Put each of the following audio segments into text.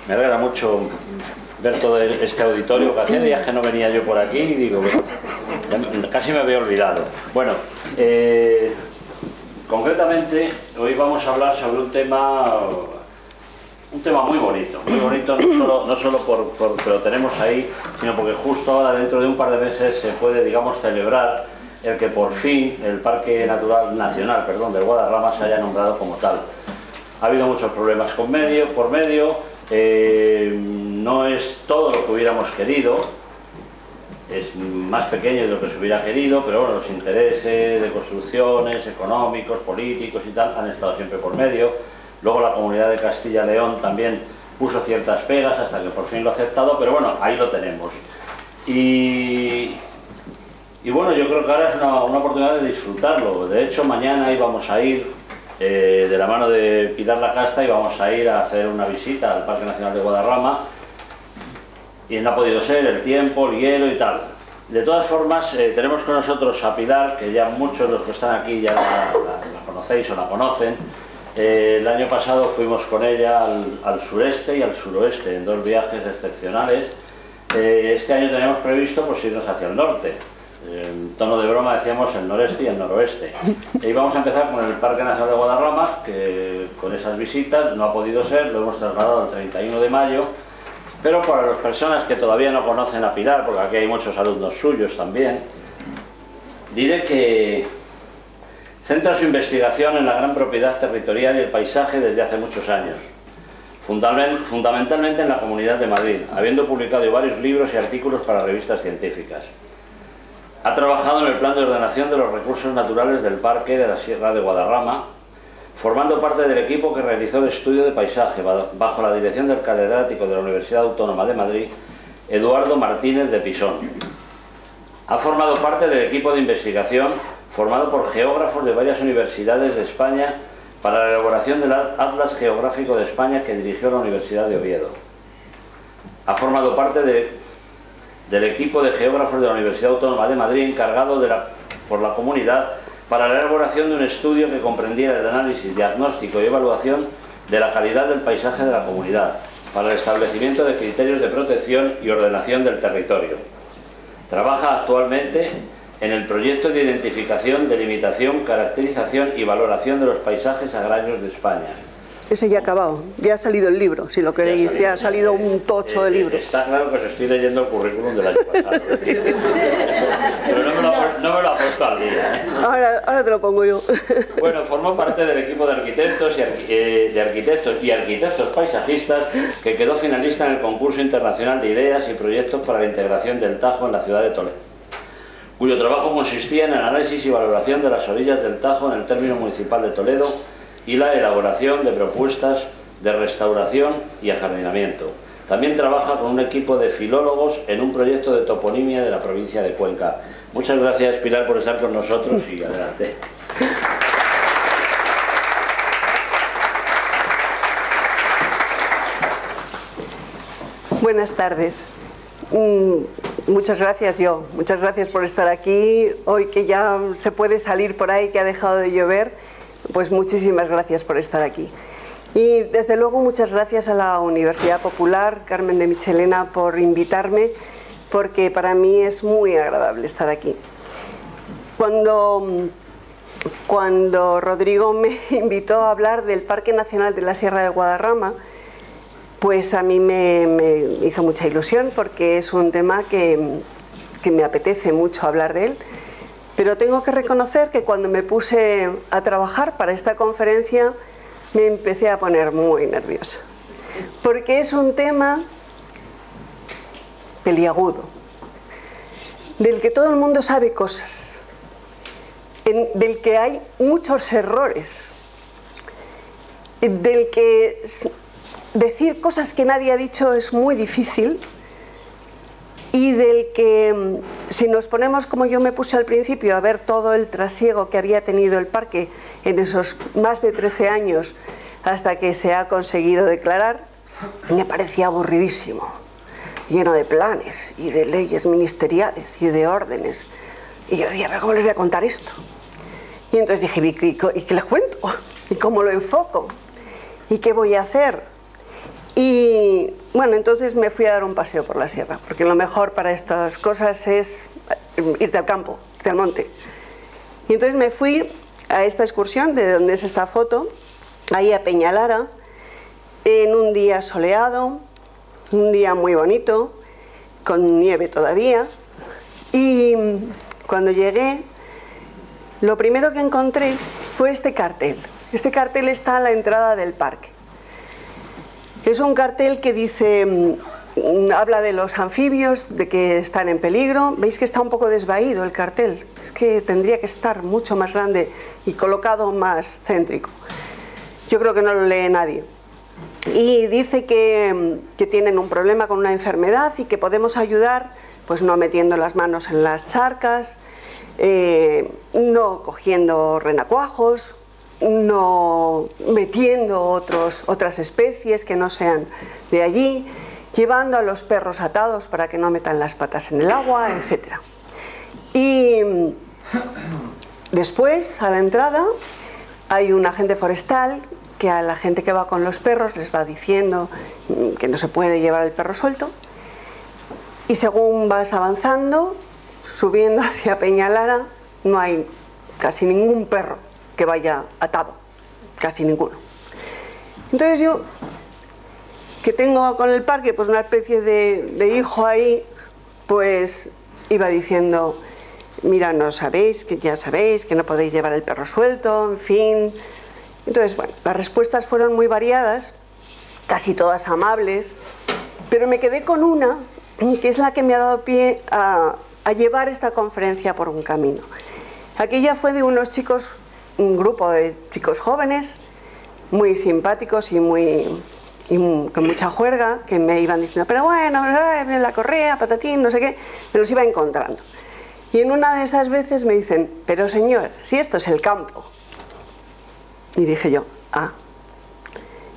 Me alegra mucho ver todo este auditorio, que hacía días que no venía yo por aquí y digo, bueno, casi me había olvidado. Bueno, concretamente hoy vamos a hablar sobre un tema muy bonito no solo porque lo tenemos ahí, sino porque justo ahora, dentro de un par de meses, se puede, digamos, celebrar el que por fin el Parque Natural Nacional, del Guadarrama se haya nombrado como tal. Ha habido muchos problemas por medio, no es todo lo que hubiéramos querido, es más pequeño de lo que se hubiera querido, pero bueno, los intereses de construcciones, económicos, políticos y tal, han estado siempre por medio. Luego la Comunidad de Castilla y León también puso ciertas pegas hasta que por fin lo ha aceptado, pero bueno, ahí lo tenemos. Y bueno, yo creo que ahora es una oportunidad de disfrutarlo. De hecho, mañana íbamos a ir de la mano de Pilar Lacasta y vamos a ir a hacer una visita al Parque Nacional de Guadarrama, y no ha podido ser, el tiempo, el hielo y tal. De todas formas, tenemos con nosotros a Pilar, que ya muchos de los que están aquí ya la conocéis o la conocen. El año pasado fuimos con ella al sureste y al suroeste en dos viajes excepcionales. Este año teníamos previsto pues irnos hacia el norte. En tono de broma decíamos el noreste y el noroeste. Y vamos a empezar con el Parque Nacional de Guadarrama, que con esas visitas no ha podido ser, lo hemos trasladado al 31 de mayo. Pero para las personas que todavía no conocen a Pilar, porque aquí hay muchos alumnos suyos también, diré que centra su investigación en la gran propiedad territorial y el paisaje desde hace muchos años, fundamentalmente en la Comunidad de Madrid, habiendo publicado varios libros y artículos para revistas científicas. Ha trabajado en el plan de ordenación de los recursos naturales del Parque de la Sierra de Guadarrama, formando parte del equipo que realizó el estudio de paisaje bajo la dirección del catedrático de la Universidad Autónoma de Madrid, Eduardo Martínez de Pisón. Ha formado parte del equipo de investigación formado por geógrafos de varias universidades de España para la elaboración del Atlas Geográfico de España que dirigió la Universidad de Oviedo. Ha formado parte del equipo de geógrafos de la Universidad Autónoma de Madrid encargado por la comunidad para la elaboración de un estudio que comprendiera el análisis, diagnóstico y evaluación de la calidad del paisaje de la comunidad, para el establecimiento de criterios de protección y ordenación del territorio. Trabaja actualmente en el proyecto de identificación, delimitación, caracterización y valoración de los paisajes agrarios de España. Ese ya ha acabado, ya ha salido el libro, si lo queréis, ya ha salido un tocho de libro. Está claro que os estoy leyendo el currículum del año pasado. Pero no me lo ha puesto al día. Ahora te lo pongo yo. Bueno, formó parte del equipo de arquitectos y arquitectos paisajistas que quedó finalista en el concurso internacional de ideas y proyectos para la integración del Tajo en la ciudad de Toledo, cuyo trabajo consistía en el análisis y valoración de las orillas del Tajo en el término municipal de Toledo y la elaboración de propuestas de restauración y ajardinamiento. También trabaja con un equipo de filólogos en un proyecto de toponimia de la provincia de Cuenca. Muchas gracias, Pilar, por estar con nosotros y adelante. Buenas tardes. Muchas gracias muchas gracias por estar aquí. Hoy que ya se puede salir por ahí, que ha dejado de llover, pues muchísimas gracias por estar aquí. Y desde luego muchas gracias a la Universidad Popular, Carmen de Michelena, por invitarme, porque para mí es muy agradable estar aquí. Cuando Rodrigo me invitó a hablar del Parque Nacional de la Sierra de Guadarrama, pues a mí me hizo mucha ilusión, porque es un tema que me apetece mucho hablar de él. Pero tengo que reconocer que cuando me puse a trabajar para esta conferencia me empecé a poner muy nerviosa, porque es un tema peliagudo, del que todo el mundo sabe cosas, del que hay muchos errores, del que decir cosas que nadie ha dicho es muy difícil, y del que, si nos ponemos como yo me puse al principio a ver todo el trasiego que había tenido el parque en esos más de 13 años hasta que se ha conseguido declarar, me parecía aburridísimo, lleno de planes y de leyes ministeriales y de órdenes. Y yo decía, ¿cómo les voy a contar esto? Y entonces dije, ¿y qué les cuento? ¿Y cómo lo enfoco? ¿Y qué voy a hacer? Y bueno, entonces me fui a dar un paseo por la sierra, porque lo mejor para estas cosas es irte al campo, irte al monte. Y entonces me fui a esta excursión, de donde es esta foto, ahí a Peñalara, en un día soleado, un día muy bonito, con nieve todavía. Y cuando llegué, lo primero que encontré fue este cartel. Este cartel está a la entrada del parque. Es un cartel que dice, habla de los anfibios, de que están en peligro. Veis que está un poco desvaído el cartel. Es que tendría que estar mucho más grande y colocado más céntrico. Yo creo que no lo lee nadie. Y dice que tienen un problema con una enfermedad y que podemos ayudar, pues no metiendo las manos en las charcas, no cogiendo renacuajos, no metiendo otras especies que no sean de allí, llevando a los perros atados para que no metan las patas en el agua, etc. Y después, a la entrada, hay un agente forestal que a la gente que va con los perros les va diciendo que no se puede llevar el perro suelto. Y según vas avanzando, subiendo hacia Peñalara, no hay casi ningún perro que vaya atado, casi ninguno. Entonces yo, que tengo con el parque pues una especie de hijo ahí, pues iba diciendo, mira, no sabéis, que ya sabéis que no podéis llevar el perro suelto, en fin. Entonces, bueno, las respuestas fueron muy variadas, casi todas amables, pero me quedé con una que es la que me ha dado pie a llevar esta conferencia por un camino. Aquella fue de unos chicos, un grupo de chicos jóvenes, muy simpáticos y con mucha juerga, que me iban diciendo, pero bueno, la correa, patatín, no sé qué, me los iba encontrando. Y en una de esas veces me dicen, pero señor, si esto es el campo. Y dije yo,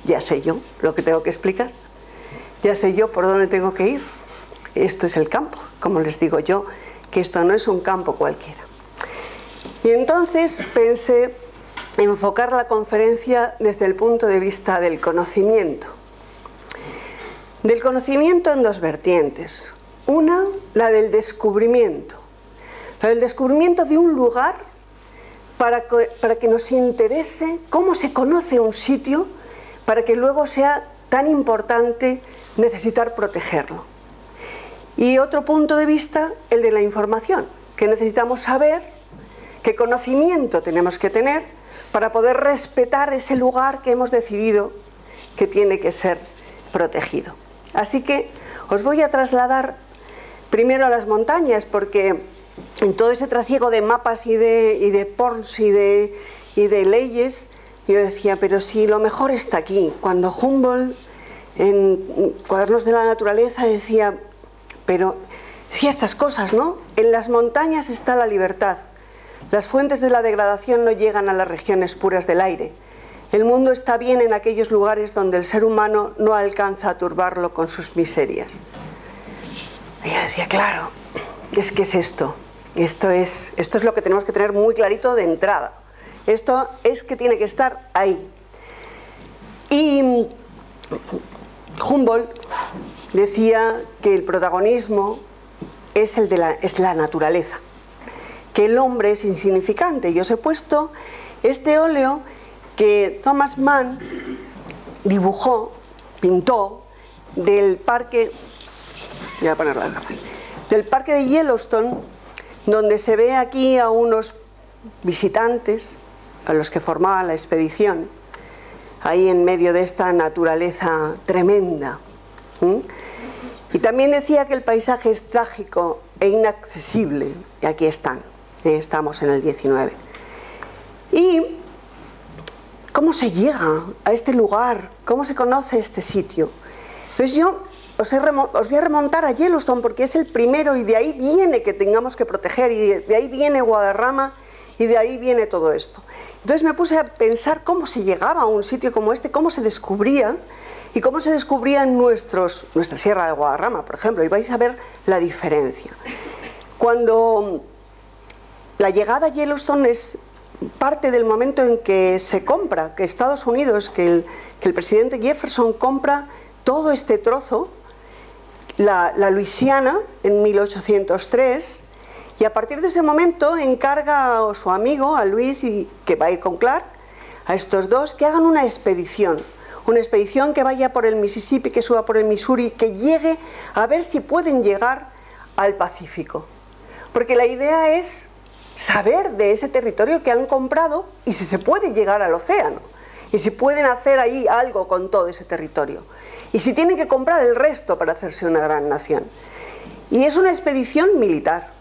ya sé yo lo que tengo que explicar, ya sé yo por dónde tengo que ir. Esto es el campo, como les digo yo, que esto no es un campo cualquiera. Y entonces pensé enfocar la conferencia desde el punto de vista del conocimiento. Del conocimiento en dos vertientes. Una, la del descubrimiento. La del descubrimiento de un lugar para que nos interese cómo se conoce un sitio, para que luego sea tan importante necesitar protegerlo. Y otro punto de vista, el de la información, que necesitamos saber, qué conocimiento tenemos que tener para poder respetar ese lugar que hemos decidido que tiene que ser protegido. Así que os voy a trasladar primero a las montañas, porque en todo ese trasiego de mapas y de PORS y de leyes, yo decía, pero si lo mejor está aquí. Cuando Humboldt, en Cuadernos de la Naturaleza, decía estas cosas, ¿no? En las montañas está la libertad. Las fuentes de la degradación no llegan a las regiones puras del aire. El mundo está bien en aquellos lugares donde el ser humano no alcanza a turbarlo con sus miserias. Y yo decía, claro, es que es esto. Esto es lo que tenemos que tener muy clarito de entrada. Esto es que tiene que estar ahí. Y Humboldt decía que el protagonismo es la naturaleza, que el hombre es insignificante. Y os he puesto este óleo que Thomas Mann pintó del parque, voy a poner las gafas, del parque de Yellowstone, donde se ve aquí a unos visitantes, a los que formaban la expedición, ahí en medio de esta naturaleza tremenda. Y también decía que el paisaje es trágico e inaccesible, y aquí estamos en el 19. ¿Y cómo se llega a este lugar? ¿Cómo se conoce este sitio? Entonces yo os voy a remontar a Yellowstone, porque es el primero, y de ahí viene que tengamos que proteger, y de ahí viene Guadarrama, y de ahí viene todo esto. Entonces me puse a pensar cómo se llegaba a un sitio como este, cómo se descubría, y cómo se descubría en nuestra sierra de Guadarrama, por ejemplo, y vais a ver la diferencia. Cuando la llegada a Yellowstone es parte del momento en que se compra, que Estados Unidos, que el presidente Jefferson compra todo este trozo, la Luisiana, en 1803, y a partir de ese momento encarga a su amigo, a Luis, que va a ir con Clark, a estos dos, que hagan una expedición que vaya por el Mississippi, que suba por el Missouri, que llegue a ver si pueden llegar al Pacífico. Porque la idea es saber de ese territorio que han comprado y si se puede llegar al océano, y si pueden hacer ahí algo con todo ese territorio, y si tienen que comprar el resto para hacerse una gran nación. Y es una expedición militar,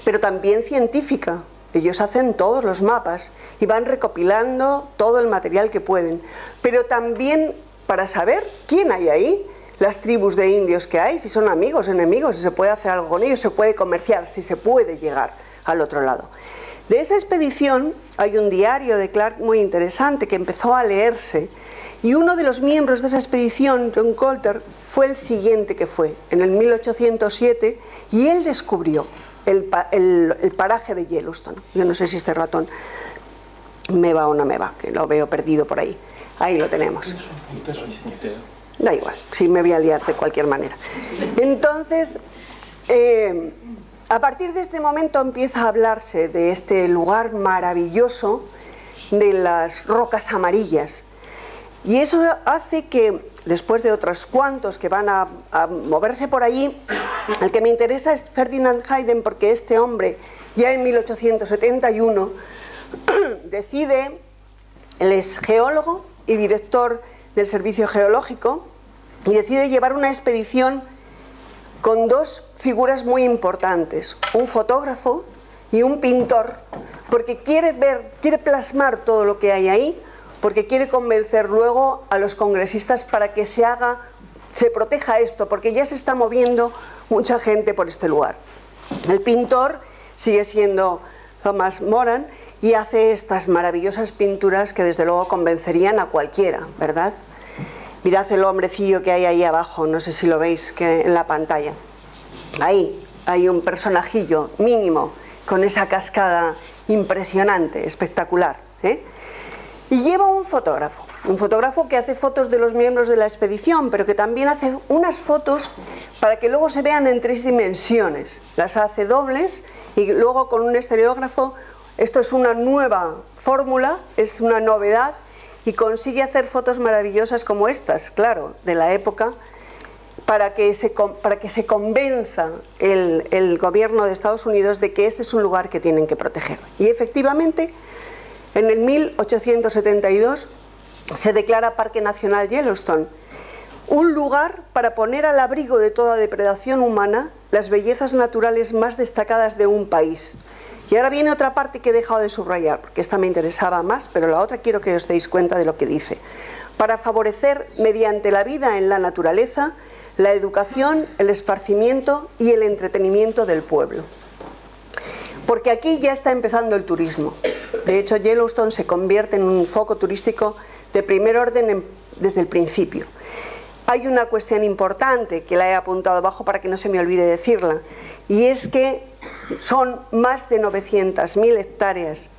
pero también científica. Ellos hacen todos los mapas y van recopilando todo el material que pueden, pero también para saber quién hay ahí, las tribus de indios que hay, si son amigos, enemigos, si se puede hacer algo con ellos, se puede comerciar, si se puede llegar al otro lado. De esa expedición hay un diario de Clark muy interesante que empezó a leerse, y uno de los miembros de esa expedición, John Colter, fue el siguiente que fue, en el 1807, y él descubrió el paraje de Yellowstone. Yo no sé si este ratón me va o no me va, que lo veo perdido por ahí. Ahí lo tenemos. Da igual, si me voy a liar de cualquier manera. Entonces, a partir de este momento empieza a hablarse de este lugar maravilloso de las rocas amarillas. Y eso hace que, después de otros cuantos que van a moverse por allí, el que me interesa es Ferdinand Hayden, porque este hombre, ya en 1871, decide, él es geólogo y director del Servicio Geológico, y decide llevar una expedición con dos figuras muy importantes, un fotógrafo y un pintor, porque quiere plasmar todo lo que hay ahí, porque quiere convencer luego a los congresistas para que se proteja esto, porque ya se está moviendo mucha gente por este lugar. El pintor sigue siendo Thomas Moran y hace estas maravillosas pinturas que desde luego convencerían a cualquiera, ¿verdad? Mirad el hombrecillo que hay ahí abajo, no sé si lo veis en la pantalla. Ahí hay un personajillo mínimo con esa cascada impresionante, espectacular, ¿eh? Y lleva un fotógrafo que hace fotos de los miembros de la expedición, pero que también hace unas fotos para que luego se vean en 3 dimensiones. Las hace dobles y luego con un estereógrafo. Esto es una nueva fórmula, es una novedad, y consigue hacer fotos maravillosas como estas, claro, de la época, para que se convenza el gobierno de Estados Unidos de que este es un lugar que tienen que proteger. Y efectivamente, en el 1872 se declara Parque Nacional Yellowstone, un lugar para poner al abrigo de toda depredación humana las bellezas naturales más destacadas de un país. Y ahora viene otra parte que he dejado de subrayar, porque esta me interesaba más, pero la otra quiero que os deis cuenta de lo que dice. Para favorecer, mediante la vida en la naturaleza, la educación, el esparcimiento y el entretenimiento del pueblo. Porque aquí ya está empezando el turismo. De hecho, Yellowstone se convierte en un foco turístico de primer orden desde el principio. Hay una cuestión importante que la he apuntado abajo para que no se me olvide decirla, y es que son más de 900.000 hectáreas,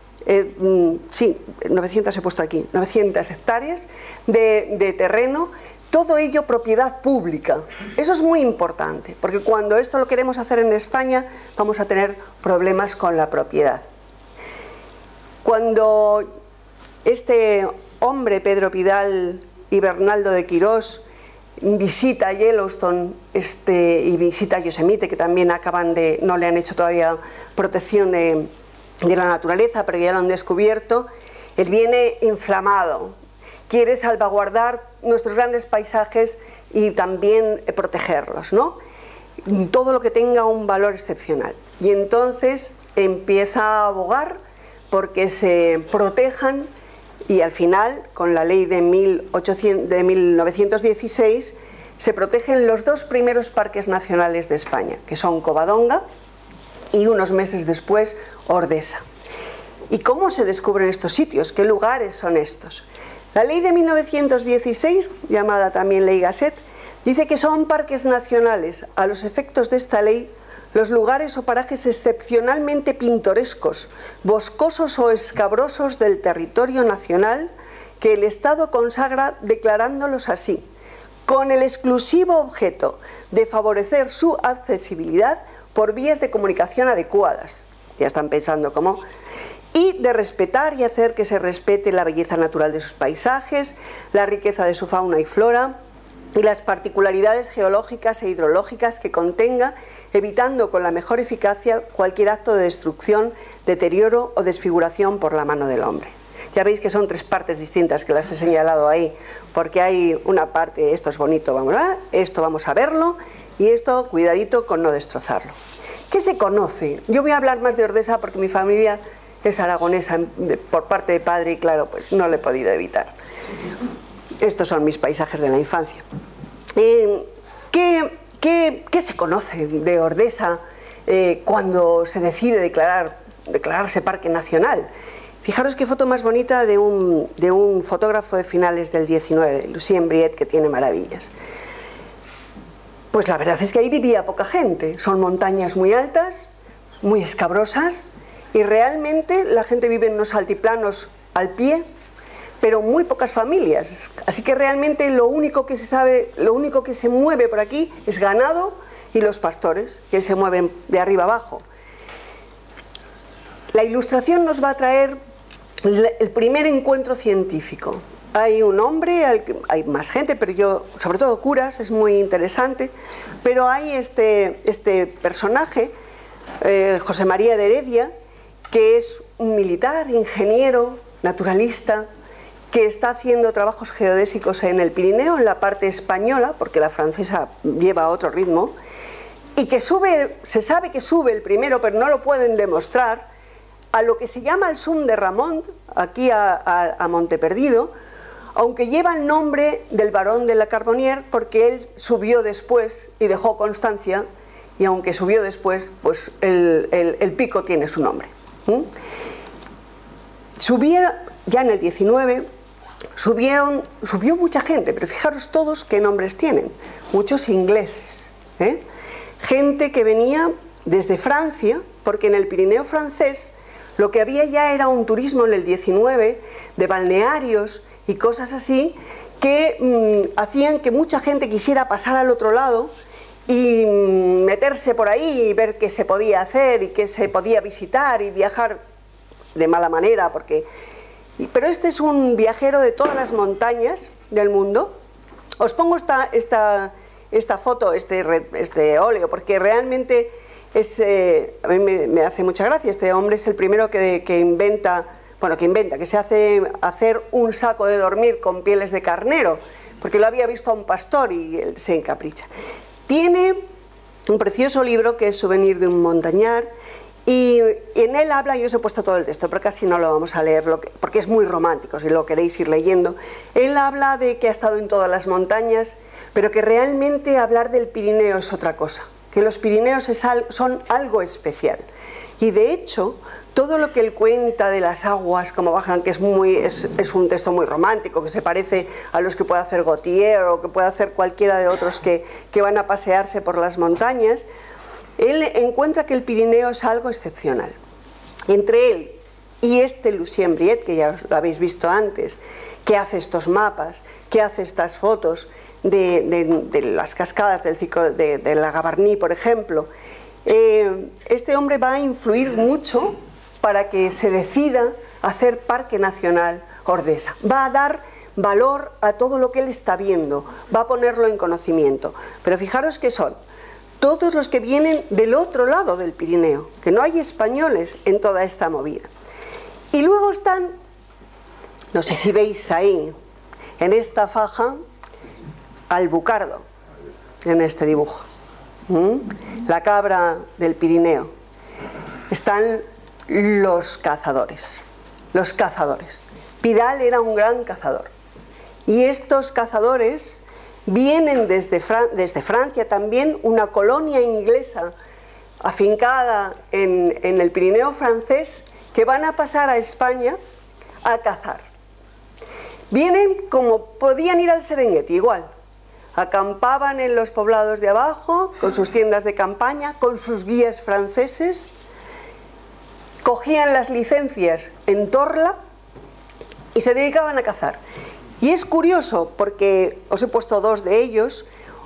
sí, 900 he puesto aquí, 900 hectáreas de terreno, todo ello propiedad pública. Eso es muy importante, porque cuando esto lo queremos hacer en España, vamos a tener problemas con la propiedad. Cuando este hombre, Pedro Pidal y Bernaldo de Quirós, visita Yellowstone y visita Yosemite, que también no le han hecho todavía protección de la naturaleza, pero ya lo han descubierto, él viene inflamado, quiere salvaguardar nuestros grandes paisajes y también protegerlos, ¿no? Todo lo que tenga un valor excepcional. Y entonces empieza a abogar porque se protejan, y al final, con la ley de 1916, se protegen los 2 primeros parques nacionales de España, que son Covadonga y unos meses después Ordesa. ¿Y cómo se descubren estos sitios? ¿Qué lugares son estos? La ley de 1916, llamada también Ley Gasset, dice que son parques nacionales, a los efectos de esta ley, los lugares o parajes excepcionalmente pintorescos, boscosos o escabrosos del territorio nacional que el Estado consagra declarándolos así, con el exclusivo objeto de favorecer su accesibilidad por vías de comunicación adecuadas, ya están pensando cómo, y de respetar y hacer que se respete la belleza natural de sus paisajes, la riqueza de su fauna y flora y las particularidades geológicas e hidrológicas que contenga, evitando con la mejor eficacia cualquier acto de destrucción, deterioro o desfiguración por la mano del hombre. Ya veis que son tres partes distintas que las he señalado ahí, porque hay una parte, esto es bonito, esto vamos a verlo, y esto, cuidadito con no destrozarlo. ¿Qué se conoce? Yo voy a hablar más de Ordesa porque mi familia es aragonesa por parte de padre y claro, pues no lo he podido evitar. Estos son mis paisajes de la infancia. ¿Qué se conoce de Ordesa cuando se decide declararse parque nacional? Fijaros qué foto más bonita de un fotógrafo de finales del 19, Lucien Briet, que tiene maravillas. Pues la verdad es que ahí vivía poca gente. Son montañas muy altas, muy escabrosas, y realmente la gente vive en unos altiplanos al pie, pero muy pocas familias. Así que realmente lo único que se sabe, lo único que se mueve por aquí es ganado y los pastores, que se mueven de arriba abajo. La ilustración nos va a traer el primer encuentro científico. Hay un hombre, hay más gente, pero yo, sobre todo curas, es muy interesante, pero hay este personaje, José María de Heredia, que es un militar, ingeniero, naturalista, que está haciendo trabajos geodésicos en el Pirineo, en la parte española, porque la francesa lleva otro ritmo, y que sube, se sabe que sube el primero, pero no lo pueden demostrar, a lo que se llama el Sum de Ramón, aquí a Monteperdido, aunque lleva el nombre del barón de la Carbonnière, porque él subió después y dejó constancia, y aunque subió después, pues el pico tiene su nombre. Ya en el 19, subió mucha gente, pero fijaros todos qué nombres tienen, muchos ingleses, gente que venía desde Francia, porque en el Pirineo francés lo que había ya era un turismo en el 19 de balnearios y cosas así que hacían que mucha gente quisiera pasar al otro lado y meterse por ahí y ver qué se podía hacer y qué se podía visitar y viajar de mala manera, pero este es un viajero de todas las montañas del mundo. Os pongo esta foto, este óleo, porque realmente a mí me hace mucha gracia. Este hombre es el primero que se hace hacer un saco de dormir con pieles de carnero, porque lo había visto a un pastor y él se encapricha. Tiene un precioso libro que es Souvenir de un montañar, y en él habla, yo os he puesto todo el texto, pero casi no lo vamos a leer, porque es muy romántico, si lo queréis ir leyendo. Él habla de que ha estado en todas las montañas, pero que realmente hablar del Pirineo es otra cosa, que los Pirineos son algo especial. Y de hecho, todo lo que él cuenta de las aguas, como bajan, que es un texto muy romántico, que se parece a los que puede hacer Gautier o que puede hacer cualquiera de otros que van a pasearse por las montañas, él encuentra que el Pirineo es algo excepcional. Entre él y Lucien Briet, que ya lo habéis visto antes, que hace estos mapas, que hace estas fotos de las cascadas de la Gavarnie, por ejemplo, este hombre va a influir mucho para que se decida hacer Parque Nacional Ordesa. Va a dar valor a todo lo que él está viendo, va a ponerlo en conocimiento. Pero fijaros que son todos los que vienen del otro lado del Pirineo, que no hay españoles en toda esta movida. Y luego están, no sé si veis ahí, en esta faja, Albucardo, en este dibujo. La cabra del Pirineo. Están los cazadores. Pidal era un gran cazador. Y estos cazadores vienen desde Francia también, una colonia inglesa afincada en el Pirineo francés, que van a pasar a España a cazar. Vienen como podían ir al Serengeti, igual. Acampaban en los poblados de abajo, con sus tiendas de campaña, con sus guías franceses, cogían las licencias en Torla y se dedicaban a cazar. Y es curioso porque os he puesto dos de ellos,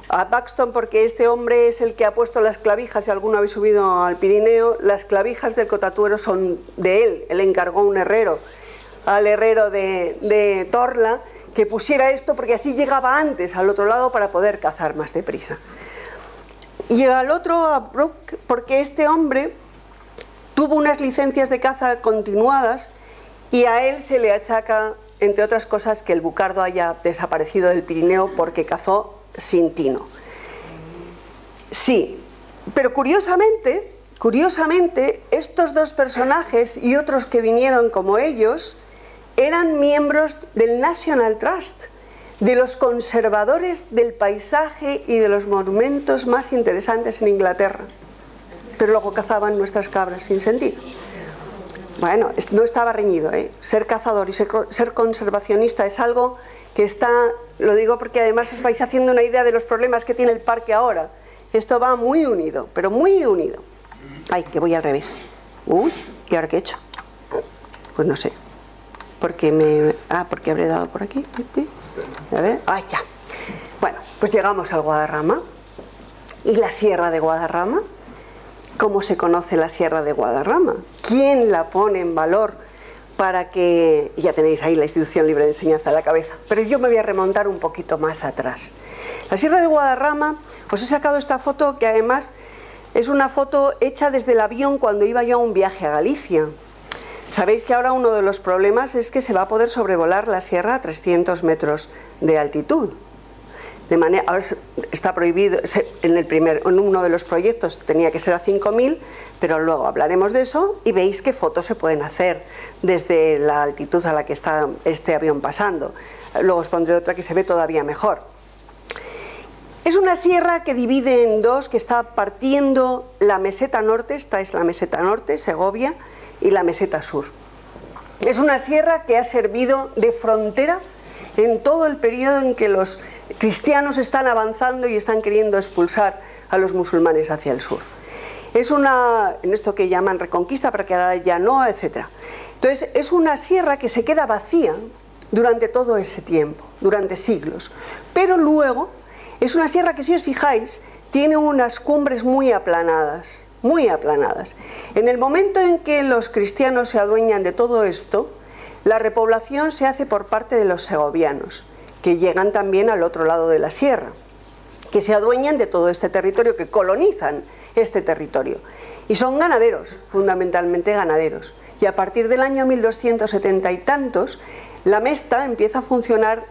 a Buxton porque este hombre es el que ha puesto las clavijas, si alguno habéis subido al Pirineo, las clavijas del Cotatuero son de él encargó un herrero, al herrero de Torla, que pusiera esto porque así llegaba antes al otro lado para poder cazar más deprisa. Y al otro a Brooke porque este hombre tuvo unas licencias de caza continuadas y a él se le achaca, entre otras cosas, que el bucardo haya desaparecido del Pirineo porque cazó sin tino. Sí, pero curiosamente, estos dos personajes y otros que vinieron como ellos eran miembros del National Trust, de los conservadores del paisaje y de los monumentos más interesantes en Inglaterra. Pero luego cazaban nuestras cabras sin sentido. Bueno, no estaba reñido, ¿eh? Ser cazador y ser conservacionista es algo que está, lo digo porque además os vais haciendo una idea de los problemas que tiene el parque ahora. Esto va muy unido, pero muy unido. Ay, que voy al revés. Uy, ¿y ahora qué he hecho? Pues no sé. Porque porque habré dado por aquí. A ver, ya. Bueno, pues llegamos al Guadarrama. ¿Y la Sierra de Guadarrama? ¿Cómo se conoce la Sierra de Guadarrama? ¿Quién la pone en valor para que... Ya tenéis ahí la Institución Libre de Enseñanza en la cabeza, pero yo me voy a remontar un poquito más atrás. La Sierra de Guadarrama, os he sacado esta foto que además es una foto hecha desde el avión cuando iba yo a un viaje a Galicia. Sabéis que ahora uno de los problemas es que se va a poder sobrevolar la sierra a 300 metros de altitud. De manera, ahora está prohibido, en uno de los proyectos tenía que ser a 5.000, pero luego hablaremos de eso y veis qué fotos se pueden hacer desde la altitud a la que está este avión pasando. Luego os pondré otra que se ve todavía mejor. Es una sierra que divide en dos, que está partiendo la meseta norte, esta es la meseta norte, Segovia, y la meseta sur. Es una sierra que ha servido de frontera en todo el periodo en que los cristianos están avanzando y están queriendo expulsar a los musulmanes hacia el sur. Es en esto que llaman reconquista, pero que ahora ya no, etc. Entonces, es una sierra que se queda vacía durante todo ese tiempo, durante siglos. Pero luego, es una sierra que, si os fijáis, tiene unas cumbres muy aplanadas, muy aplanadas. En el momento en que los cristianos se adueñan de todo esto, la repoblación se hace por parte de los segovianos, que llegan también al otro lado de la sierra, que se adueñan de todo este territorio, que colonizan este territorio. Y son ganaderos, fundamentalmente ganaderos. Y a partir del año 1270 y tantos, la Mesta empieza a funcionar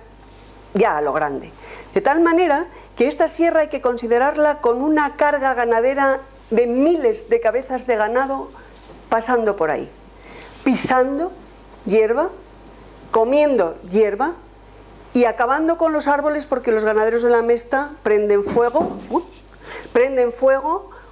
ya a lo grande. De tal manera que esta sierra hay que considerarla con una carga ganadera de miles de cabezas de ganado pasando por ahí, pisando hierba, comiendo hierba y acabando con los árboles, porque los ganaderos de la Mesta prenden fuego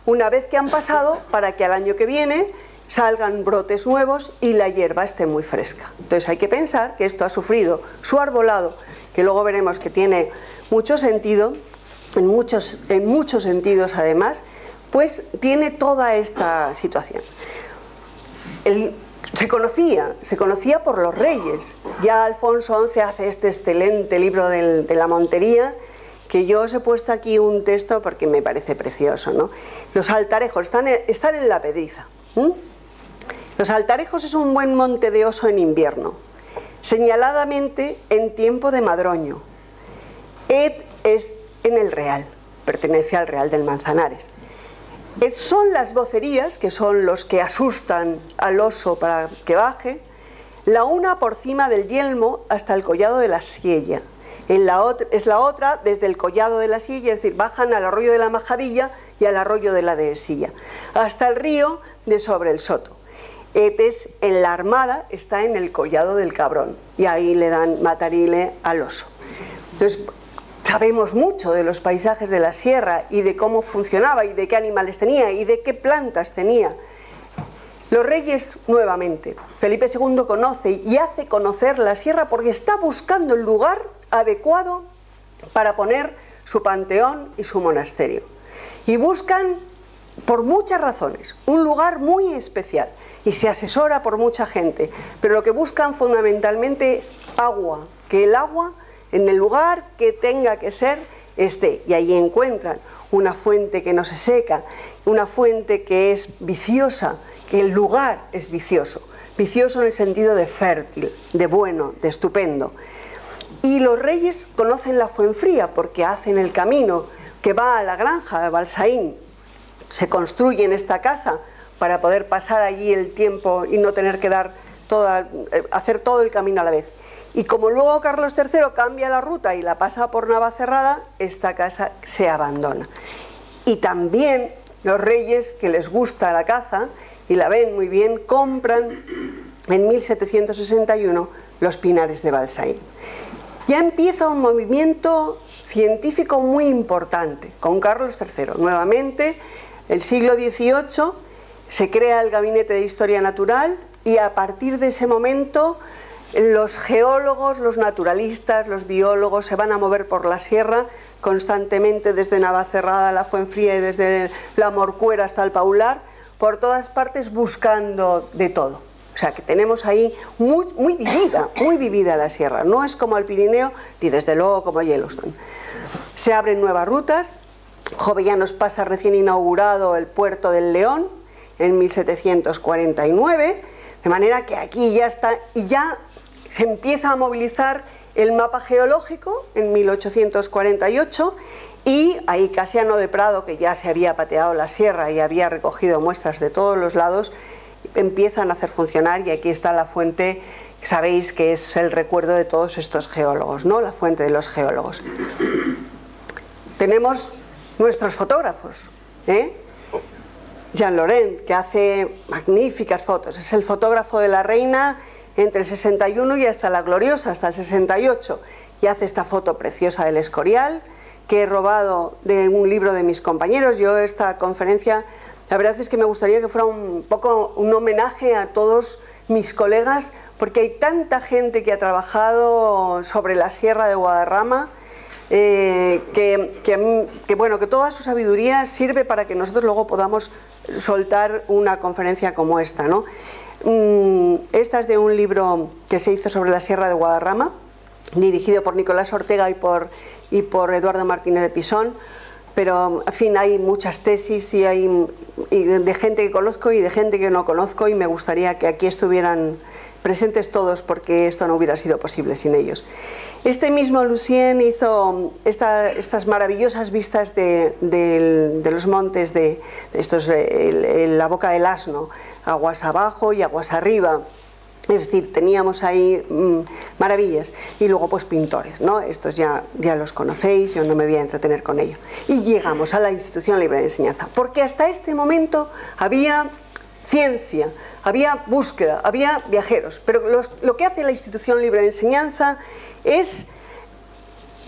una vez que han pasado para que al año que viene salgan brotes nuevos y la hierba esté muy fresca. Entonces hay que pensar que esto ha sufrido su arbolado, que luego veremos que tiene mucho sentido, en muchos sentidos además, pues tiene toda esta situación. Se conocía por los reyes. Ya Alfonso XI hace este excelente libro de la Montería, que yo os he puesto aquí un texto porque me parece precioso, ¿no? Los altarejos están en la Pedriza. Los altarejos es un buen monte de oso en invierno, señaladamente en tiempo de madroño. Es en el Real, pertenece al Real del Manzanares. Son las vocerías, que son los que asustan al oso para que baje, la una por cima del yelmo hasta el collado de la Siella. Es la otra desde el collado de la Siella, es decir, bajan al arroyo de la Majadilla y al arroyo de la Dehesilla, hasta el río de Sobre el Soto. Es en la Armada, está en el collado del Cabrón, y ahí le dan matarile al oso. Entonces, sabemos mucho de los paisajes de la sierra y de cómo funcionaba y de qué animales tenía y de qué plantas tenía. Los reyes, nuevamente, Felipe II conoce y hace conocer la sierra porque está buscando el lugar adecuado para poner su panteón y su monasterio. Y buscan, por muchas razones, un lugar muy especial y se asesora por mucha gente, pero lo que buscan fundamentalmente es agua, que el agua en el lugar que tenga que ser, esté. Y ahí encuentran una fuente que no se seca, una fuente que es viciosa, que el lugar es vicioso. Vicioso en el sentido de fértil, de bueno, de estupendo. Y los reyes conocen la Fuenfría porque hacen el camino que va a la granja de Balsaín. Se construye en esta casa para poder pasar allí el tiempo y no tener que hacer todo el camino a la vez. Y como luego Carlos III cambia la ruta y la pasa por Navacerrada, esta casa se abandona. Y también los reyes, que les gusta la caza y la ven muy bien, compran en 1761 los pinares de Balsaín. Ya empieza un movimiento científico muy importante con Carlos III. Nuevamente, el siglo XVIII, se crea el Gabinete de Historia Natural y a partir de ese momento los geólogos, los naturalistas, los biólogos se van a mover por la sierra constantemente desde Navacerrada a la Fuenfría y desde la Morcuera hasta el Paular, por todas partes buscando de todo. O sea que tenemos ahí muy vivida la sierra. No es como el Pirineo ni desde luego como Yellowstone. Se abren nuevas rutas. Jovellanos pasa recién inaugurado el puerto del León en 1749, de manera que aquí ya está, y ya se empieza a movilizar el mapa geológico en 1848, y ahí Casiano de Prado, que ya se había pateado la sierra y había recogido muestras de todos los lados, empiezan a hacer funcionar, y aquí está la fuente, sabéis que es el recuerdo de todos estos geólogos, ¿no? La fuente de los geólogos. Tenemos nuestros fotógrafos, Jean Laurent, que hace magníficas fotos, es el fotógrafo de la reina entre el 61 y hasta la gloriosa, hasta el 68, y hace esta foto preciosa del Escorial, que he robado de un libro de mis compañeros. Yo esta conferencia, la verdad es que me gustaría que fuera un poco un homenaje a todos mis colegas, porque hay tanta gente que ha trabajado sobre la Sierra de Guadarrama, bueno, que toda su sabiduría sirve para que nosotros luego podamos soltar una conferencia como esta, ¿no? Esta es de un libro que se hizo sobre la Sierra de Guadarrama, dirigido por Nicolás Ortega y por Eduardo Martínez de Pisón, pero en fin, hay muchas tesis y de gente que conozco y de gente que no conozco, y me gustaría que aquí estuvieran presentes todos, porque esto no hubiera sido posible sin ellos. Este mismo Lucien hizo estas maravillosas vistas de los montes de estos, la Boca del Asno, aguas abajo y aguas arriba. Es decir, teníamos ahí maravillas. Y luego pues pintores, ¿no? Estos ya los conocéis, yo no me voy a entretener con ello. Y llegamos a la Institución Libre de Enseñanza, porque hasta este momento había ciencia, había búsqueda, había viajeros, pero lo que hace la Institución Libre de Enseñanza es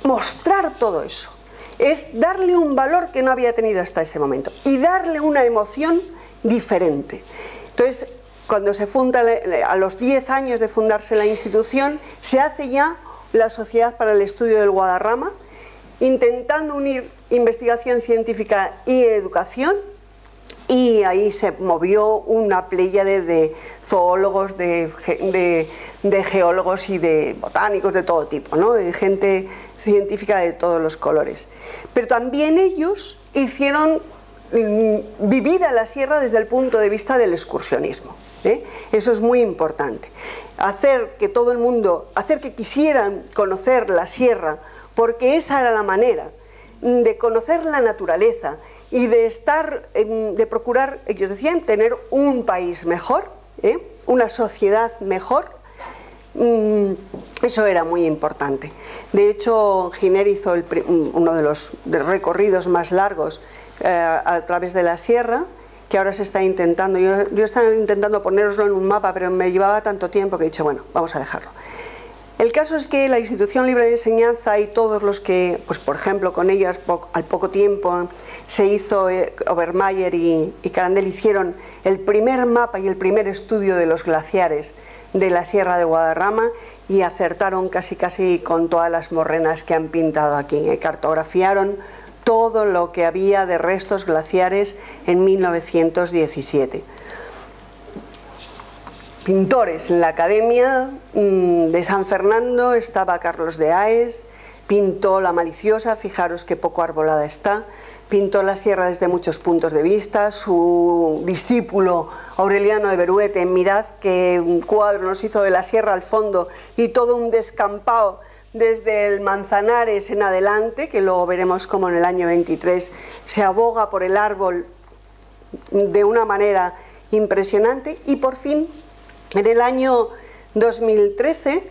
mostrar todo eso, es darle un valor que no había tenido hasta ese momento y darle una emoción diferente. Entonces, cuando se funda, a los 10 años de fundarse la institución, se hace ya la Sociedad para el Estudio del Guadarrama, intentando unir investigación científica y educación, y ahí se movió una pléyade de zoólogos, de geólogos y de botánicos de todo tipo, ¿no? De gente científica de todos los colores. Pero también ellos hicieron vivida la sierra desde el punto de vista del excursionismo. Eso es muy importante. Hacer que todo el mundo, hacer que quisieran conocer la sierra, porque esa era la manera de conocer la naturaleza y de procurar, ellos decían, tener un país mejor, una sociedad mejor. Eso era muy importante. De hecho, Giner hizo uno de los recorridos más largos a través de la sierra, que ahora se está intentando. Yo estaba intentando poneroslo en un mapa, pero me llevaba tanto tiempo que he dicho, bueno, vamos a dejarlo. El caso es que la Institución Libre de Enseñanza y todos los que, pues por ejemplo, con ellas al poco tiempo se hizo, Obermayer y Carandel hicieron el primer mapa y el primer estudio de los glaciares de la Sierra de Guadarrama, y acertaron casi con todas las morrenas que han pintado aquí. Cartografiaron todo lo que había de restos glaciares en 1917. Pintores en la Academia de San Fernando estaba Carlos de Aes, pintó La Maliciosa, fijaros qué poco arbolada está, pintó la sierra desde muchos puntos de vista, su discípulo Aureliano de Beruete, mirad qué cuadro nos hizo de la sierra al fondo y todo un descampado desde el Manzanares en adelante, que luego veremos cómo en el año 23 se aboga por el árbol de una manera impresionante. Y por fin, en el año 2013,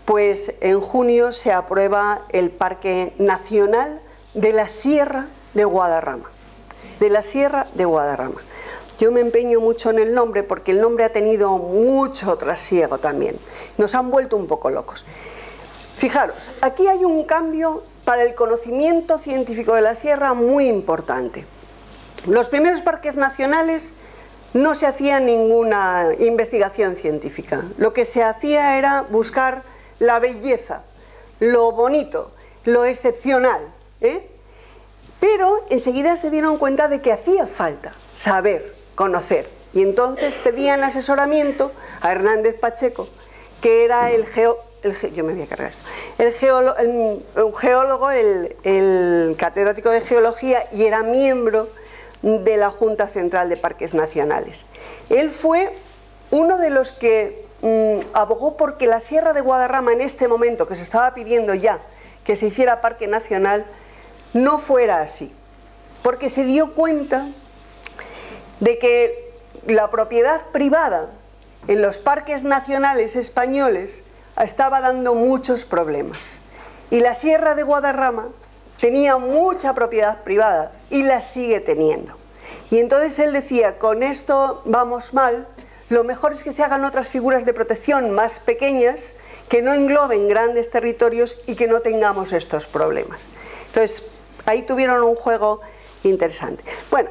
pues en junio se aprueba el Parque Nacional de la Sierra de Guadarrama. De la Sierra de Guadarrama. Yo me empeño mucho en el nombre porque el nombre ha tenido mucho trasiego también. Nos han vuelto un poco locos. Fijaros, aquí hay un cambio para el conocimiento científico de la sierra muy importante. Los primeros parques nacionales no se hacía ninguna investigación científica. Lo que se hacía era buscar la belleza, lo bonito, lo excepcional, Pero enseguida se dieron cuenta de que hacía falta saber, conocer. Y entonces pedían asesoramiento a Hernández Pacheco, que era el geólogo, el catedrático de geología, y era miembro de la Junta Central de Parques Nacionales. Él fue uno de los que abogó porque la Sierra de Guadarrama, en este momento que se estaba pidiendo ya que se hiciera parque nacional, no fuera así, porque se dio cuenta de que la propiedad privada en los parques nacionales españoles estaba dando muchos problemas, y la Sierra de Guadarrama tenía mucha propiedad privada y la sigue teniendo. Y entonces él decía, con esto vamos mal, lo mejor es que se hagan otras figuras de protección más pequeñas, que no engloben grandes territorios y que no tengamos estos problemas. Entonces, ahí tuvieron un juego interesante. Bueno,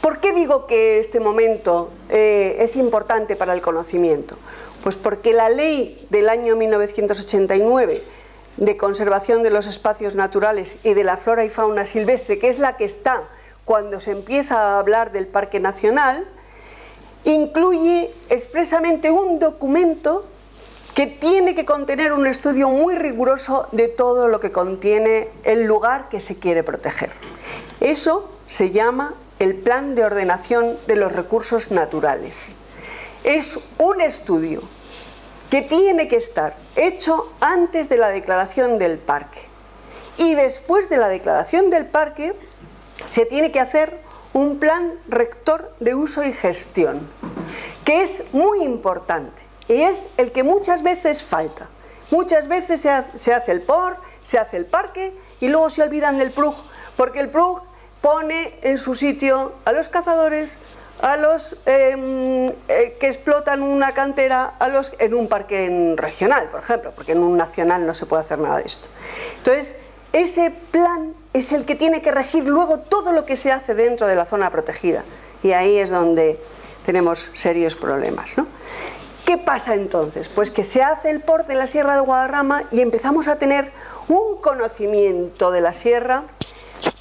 ¿por qué digo que este momento es importante para el conocimiento? Pues porque la ley del año 1989 de conservación de los espacios naturales y de la flora y fauna silvestre, que es la que está cuando se empieza a hablar del Parque Nacional, incluye expresamente un documento que tiene que contener un estudio muy riguroso de todo lo que contiene el lugar que se quiere proteger. Eso se llama el Plan de Ordenación de los Recursos Naturales. Es un estudio que tiene que estar hecho antes de la declaración del parque. Y después de la declaración del parque se tiene que hacer un plan rector de uso y gestión, que es muy importante y es el que muchas veces falta. Muchas veces se hace el POR, se hace el parque y luego se olvidan del PRUG, porque el PRUG pone en su sitio a los cazadores, a los que explotan una cantera, en un parque regional, por ejemplo, porque en un nacional no se puede hacer nada de esto. Entonces, ese plan es el que tiene que regir luego todo lo que se hace dentro de la zona protegida, y ahí es donde tenemos serios problemas, ¿no? ¿Qué pasa entonces? Pues que se hace el POR de la Sierra de Guadarrama y empezamos a tener un conocimiento de la sierra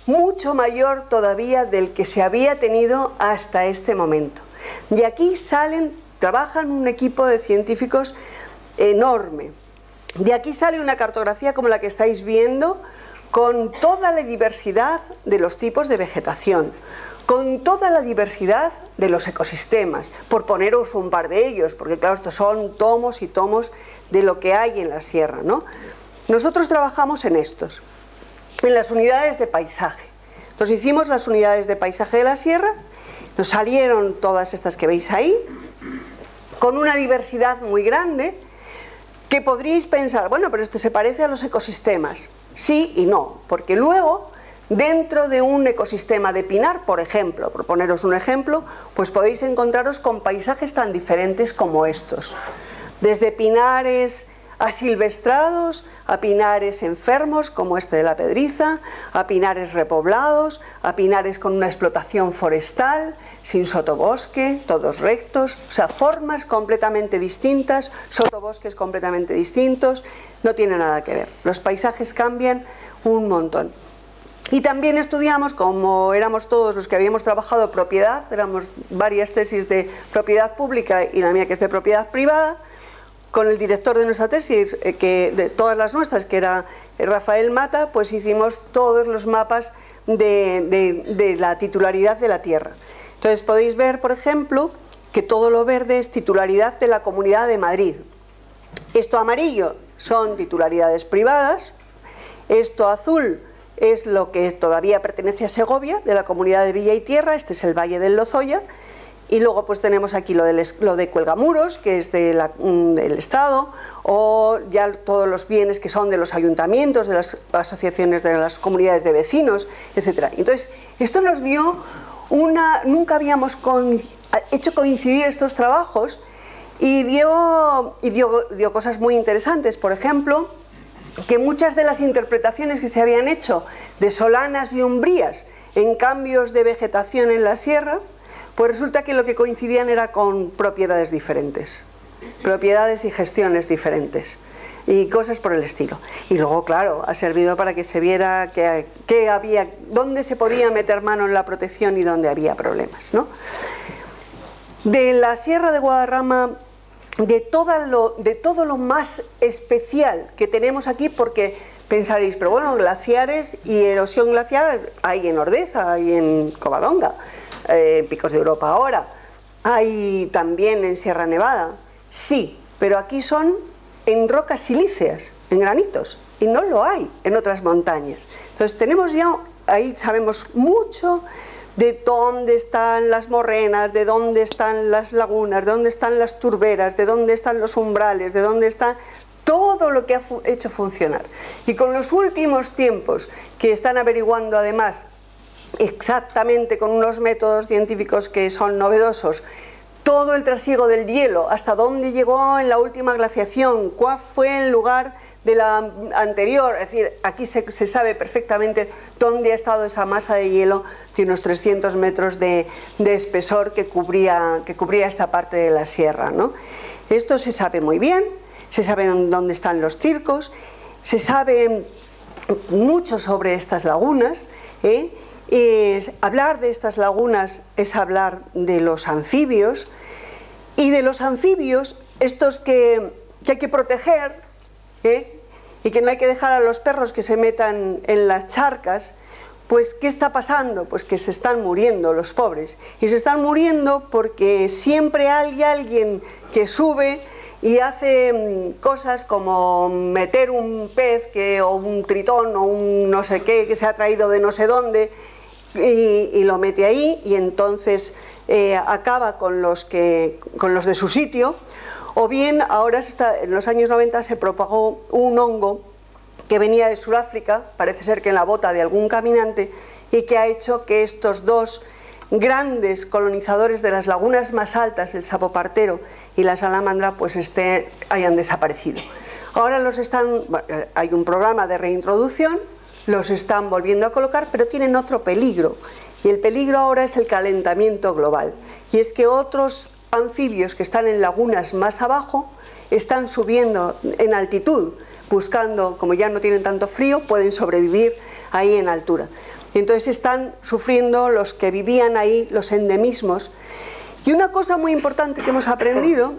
mucho mayor todavía del que se había tenido hasta este momento. Y aquí trabajan un equipo de científicos enorme. De aquí sale una cartografía como la que estáis viendo, con toda la diversidad de los tipos de vegetación, con toda la diversidad de los ecosistemas, por poneros un par de ellos, porque claro, estos son tomos y tomos de lo que hay en la sierra, ¿no? Nosotros trabajamos en estos, en las unidades de paisaje. Nos hicimos las unidades de paisaje de la sierra, nos salieron todas estas que veis ahí, con una diversidad muy grande, que podríais pensar, bueno, pero esto se parece a los ecosistemas. Sí y no, porque luego, dentro de un ecosistema de pinar, por ejemplo, por poneros un ejemplo, pues podéis encontraros con paisajes tan diferentes como estos. Desde pinares asilvestrados, a pinares enfermos como este de la Pedriza, a pinares repoblados, a pinares con una explotación forestal, sin sotobosque, todos rectos, o sea, formas completamente distintas, sotobosques completamente distintos, no tiene nada que ver. Los paisajes cambian un montón. Y también estudiamos, como éramos todos los que habíamos trabajado propiedad, éramos varias tesis de propiedad pública y la mía que es de propiedad privada, con el director de nuestra tesis, de todas las nuestras, que era Rafael Mata, pues hicimos todos los mapas de la titularidad de la tierra. Entonces podéis ver, por ejemplo, que todo lo verde es titularidad de la Comunidad de Madrid. Esto amarillo son titularidades privadas, esto azul es lo que todavía pertenece a Segovia, de la Comunidad de Villa y Tierra, este es el Valle del Lozoya, y luego pues tenemos aquí lo de Cuelgamuros, que es del Estado, o ya todos los bienes que son de los ayuntamientos, de las asociaciones de las comunidades de vecinos, etc. Entonces, esto nos dio nunca habíamos hecho coincidir estos trabajos y dio cosas muy interesantes. Por ejemplo, que muchas de las interpretaciones que se habían hecho de solanas y umbrías en cambios de vegetación en la sierra, pues resulta que lo que coincidían era con propiedades diferentes, propiedades y gestiones diferentes y cosas por el estilo. Y luego, claro, ha servido para que se viera dónde se podía meter mano en la protección y dónde había problemas, ¿no? De la Sierra de Guadarrama, de todo lo más especial que tenemos aquí, porque pensaréis, pero bueno, glaciares y erosión glacial hay en Ordesa, hay en Covadonga, en Picos de Europa ahora, hay también en Sierra Nevada, sí, pero aquí son en rocas silíceas, en granitos, y no lo hay en otras montañas. Entonces tenemos ya, ahí sabemos mucho de dónde están las morrenas, de dónde están las lagunas, de dónde están las turberas, de dónde están los umbrales, de dónde está todo lo que ha hecho funcionar. Y con los últimos tiempos que están averiguando además exactamente con unos métodos científicos que son novedosos, todo el trasiego del hielo, hasta dónde llegó en la última glaciación, cuál fue el lugar de la anterior, es decir, aquí se sabe perfectamente dónde ha estado esa masa de hielo de unos 300 metros de espesor que cubría esta parte de la sierra, ¿no? Esto se sabe muy bien, se sabe dónde están los circos, se sabe mucho sobre estas lagunas, hablar de estas lagunas es hablar de los anfibios, y de los anfibios, estos que hay que proteger, y que no hay que dejar a los perros que se metan en las charcas. Pues ¿qué está pasando? Pues que se están muriendo los pobres, y se están muriendo porque siempre hay alguien que sube y hace cosas como meter un pez o un tritón o un no sé qué que se ha traído de no sé dónde y lo mete ahí, y entonces acaba con los de su sitio. O bien ahora en los años 90 se propagó un hongo que venía de Sudáfrica, parece ser que en la bota de algún caminante, y que ha hecho que estos dos grandes colonizadores de las lagunas más altas, el sapopartero y la salamandra, pues hayan desaparecido. Ahora hay un programa de reintroducción, los están volviendo a colocar, pero tienen otro peligro, y el peligro ahora es el calentamiento global, y es que otros anfibios que están en lagunas más abajo están subiendo en altitud, buscando, como ya no tienen tanto frío, pueden sobrevivir ahí en altura. Y entonces están sufriendo los que vivían ahí, los endemismos. Y una cosa muy importante que hemos aprendido,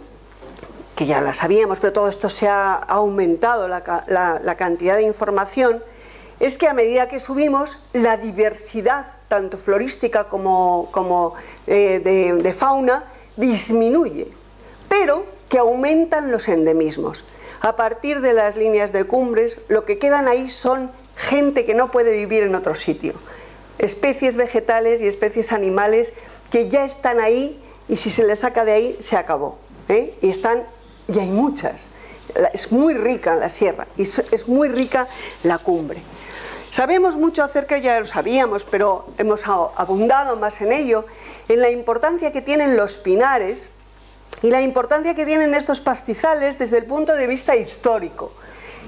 que ya la sabíamos, pero todo esto se ha aumentado la cantidad de información, es que a medida que subimos, la diversidad, tanto florística como de fauna, disminuye, pero que aumentan los endemismos. A partir de las líneas de cumbres, lo que quedan ahí son gente que no puede vivir en otro sitio, especies vegetales y especies animales que ya están ahí, y si se les saca de ahí, se acabó, y hay muchas. Es muy rica la sierra y es muy rica la cumbre. Sabemos mucho acerca, ya lo sabíamos, pero hemos abundado más en ello, en la importancia que tienen los pinares y la importancia que tienen estos pastizales desde el punto de vista histórico.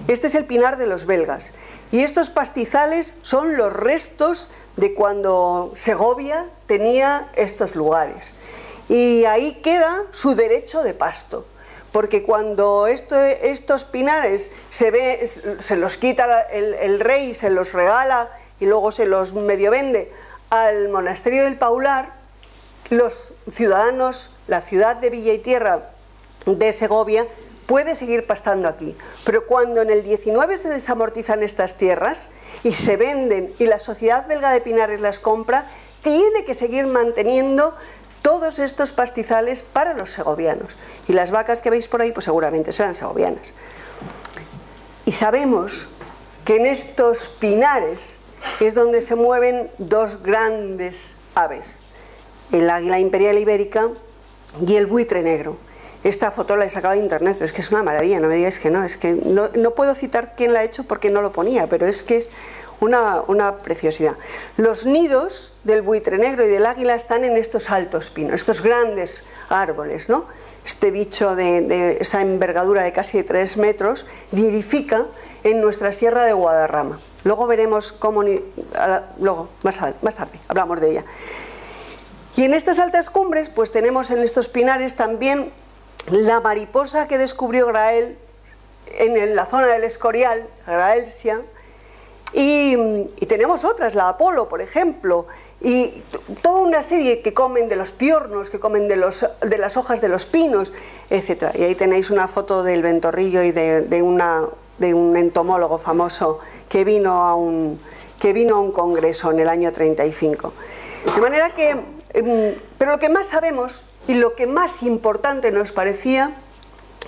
Este es el pinar de los belgas, y estos pastizales son los restos de cuando Segovia tenía estos lugares, y ahí queda su derecho de pasto, porque cuando estos pinares se los quita el rey, se los regala y luego se los medio vende al monasterio del Paular, los ciudadanos, la ciudad de Villa y Tierra de Segovia, puede seguir pastando aquí, pero cuando en el 19 se desamortizan estas tierras y se venden y la Sociedad Belga de Pinares las compra, tiene que seguir manteniendo todos estos pastizales para los segovianos. Y las vacas que veis por ahí, pues seguramente serán segovianas. Y sabemos que en estos pinares es donde se mueven dos grandes aves, el águila imperial ibérica y el buitre negro. Esta foto la he sacado de internet, pero es que es una maravilla, no me digáis que no, es que no puedo citar quién la ha hecho porque no lo ponía, pero es que es una preciosidad. Los nidos del buitre negro y del águila están en estos altos pinos, estos grandes árboles, ¿no? Este bicho de esa envergadura de casi 3 metros nidifica en nuestra sierra de Guadarrama. Luego veremos cómo, más tarde, hablamos de ella. Y en estas altas cumbres, pues tenemos en estos pinares también la mariposa que descubrió Grael en la zona del Escorial, Graelsia, y tenemos otras, la Apolo, por ejemplo, y toda una serie que comen de los piornos, que comen de las hojas de los pinos, etc. Y ahí tenéis una foto del ventorrillo y de un entomólogo famoso que vino a un congreso en el año 35. De manera que, pero lo que más sabemos y lo que más importante nos parecía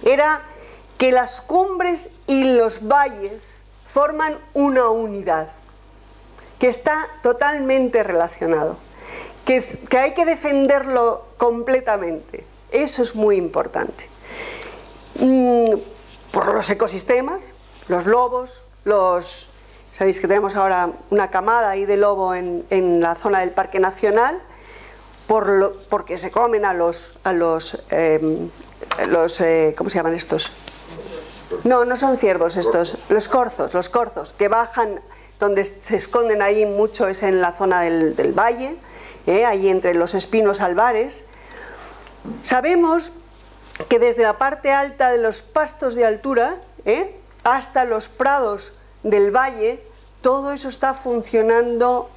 era que las cumbres y los valles forman una unidad, que está totalmente relacionado, que hay que defenderlo completamente. Eso es muy importante. Por los ecosistemas, los lobos, sabéis que tenemos ahora una camada ahí de lobo en la zona del Parque Nacional, porque se comen a los ¿cómo se llaman estos? No son ciervos estos, los corzos, que bajan, donde se esconden ahí mucho es en la zona del valle, ahí entre los espinos albares. Sabemos que desde la parte alta de los pastos de altura hasta los prados del valle, todo eso está funcionando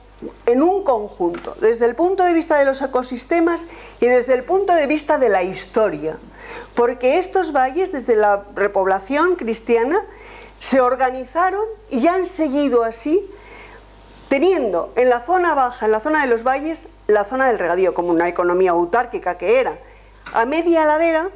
en un conjunto, desde el punto de vista de los ecosistemas y desde el punto de vista de la historia, porque estos valles desde la repoblación cristiana se organizaron y han seguido así, teniendo en la zona baja, en la zona de los valles, la zona del regadío como una economía autárquica que era. A media ladera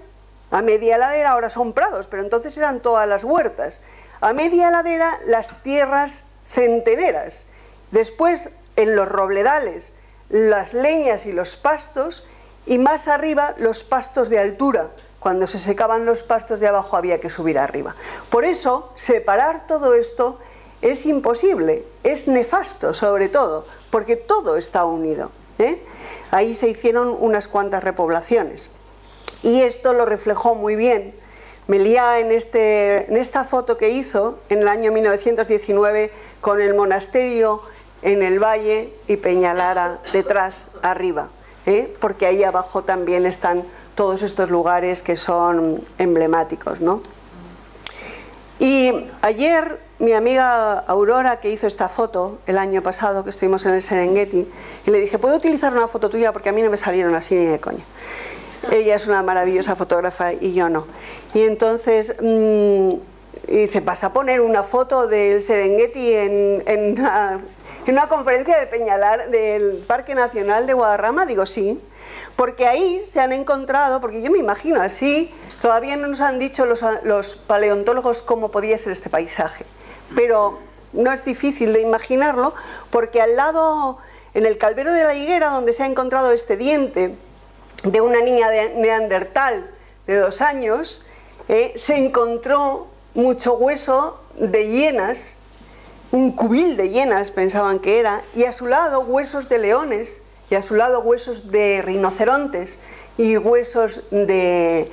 ahora son prados, pero entonces eran todas las huertas. A media ladera las tierras centeneras, después en los robledales las leñas y los pastos, y más arriba los pastos de altura. Cuando se secaban los pastos de abajo había que subir arriba. Por eso separar todo esto es imposible, es nefasto sobre todo, porque todo está unido, Ahí se hicieron unas cuantas repoblaciones y esto lo reflejó muy bien Meliá en esta foto que hizo en el año 1919 con el monasterio en el valle y Peñalara detrás, arriba, porque ahí abajo también están todos estos lugares que son emblemáticos, ¿no? Y ayer mi amiga Aurora, que hizo esta foto el año pasado que estuvimos en el Serengeti, y le dije, ¿puedo utilizar una foto tuya? Porque a mí no me salieron así ni de coña. Ella es una maravillosa fotógrafa y yo no. Y entonces dice, ¿vas a poner una foto del Serengeti en una conferencia de Peñalar del Parque Nacional de Guadarrama? Digo, sí, porque ahí se han encontrado, porque yo me imagino así, todavía no nos han dicho los paleontólogos cómo podía ser este paisaje, pero no es difícil de imaginarlo, porque al lado, en el Calvero de la Higuera, donde se ha encontrado este diente de una niña de neandertal de 2 años, se encontró mucho hueso de hienas, un cubil de hienas pensaban que era, y a su lado huesos de leones, y a su lado huesos de rinocerontes y huesos de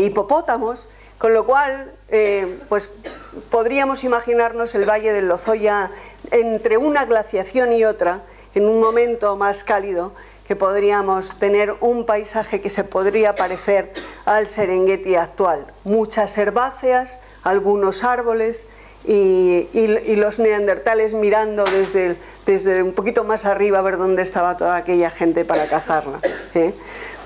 hipopótamos, con lo cual pues podríamos imaginarnos el Valle del Lozoya entre una glaciación y otra, en un momento más cálido, que podríamos tener un paisaje que se podría parecer al Serengeti actual. Muchas herbáceas, algunos árboles y los neandertales mirando desde un poquito más arriba a ver dónde estaba toda aquella gente para cazarla.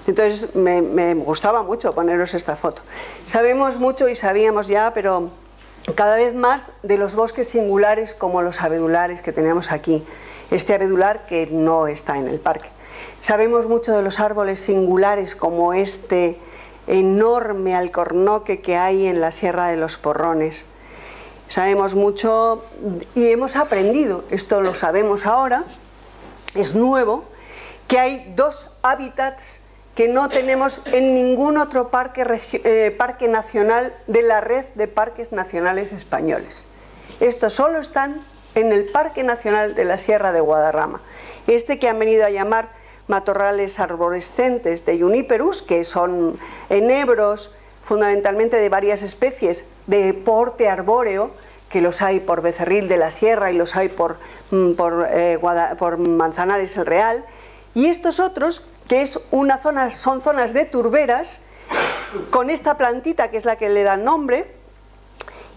Entonces me gustaba mucho poneros esta foto. Sabemos mucho y sabíamos ya, pero cada vez más, de los bosques singulares como los abedulares que tenemos aquí. Este abedular que no está en el parque. Sabemos mucho de los árboles singulares como este enorme alcornoque que hay en la Sierra de los Porrones. Sabemos mucho y hemos aprendido, esto lo sabemos ahora, es nuevo, que hay dos hábitats que no tenemos en ningún otro parque nacional de la red de parques nacionales españoles. Estos solo están en el Parque Nacional de la Sierra de Guadarrama. Este que han venido a llamar matorrales arborescentes de Juniperus, que son enebros fundamentalmente de varias especies de porte arbóreo, que los hay por Becerril de la Sierra y los hay por Manzanares el Real, y estos otros, que son zonas de turberas, con esta plantita que es la que le da nombre,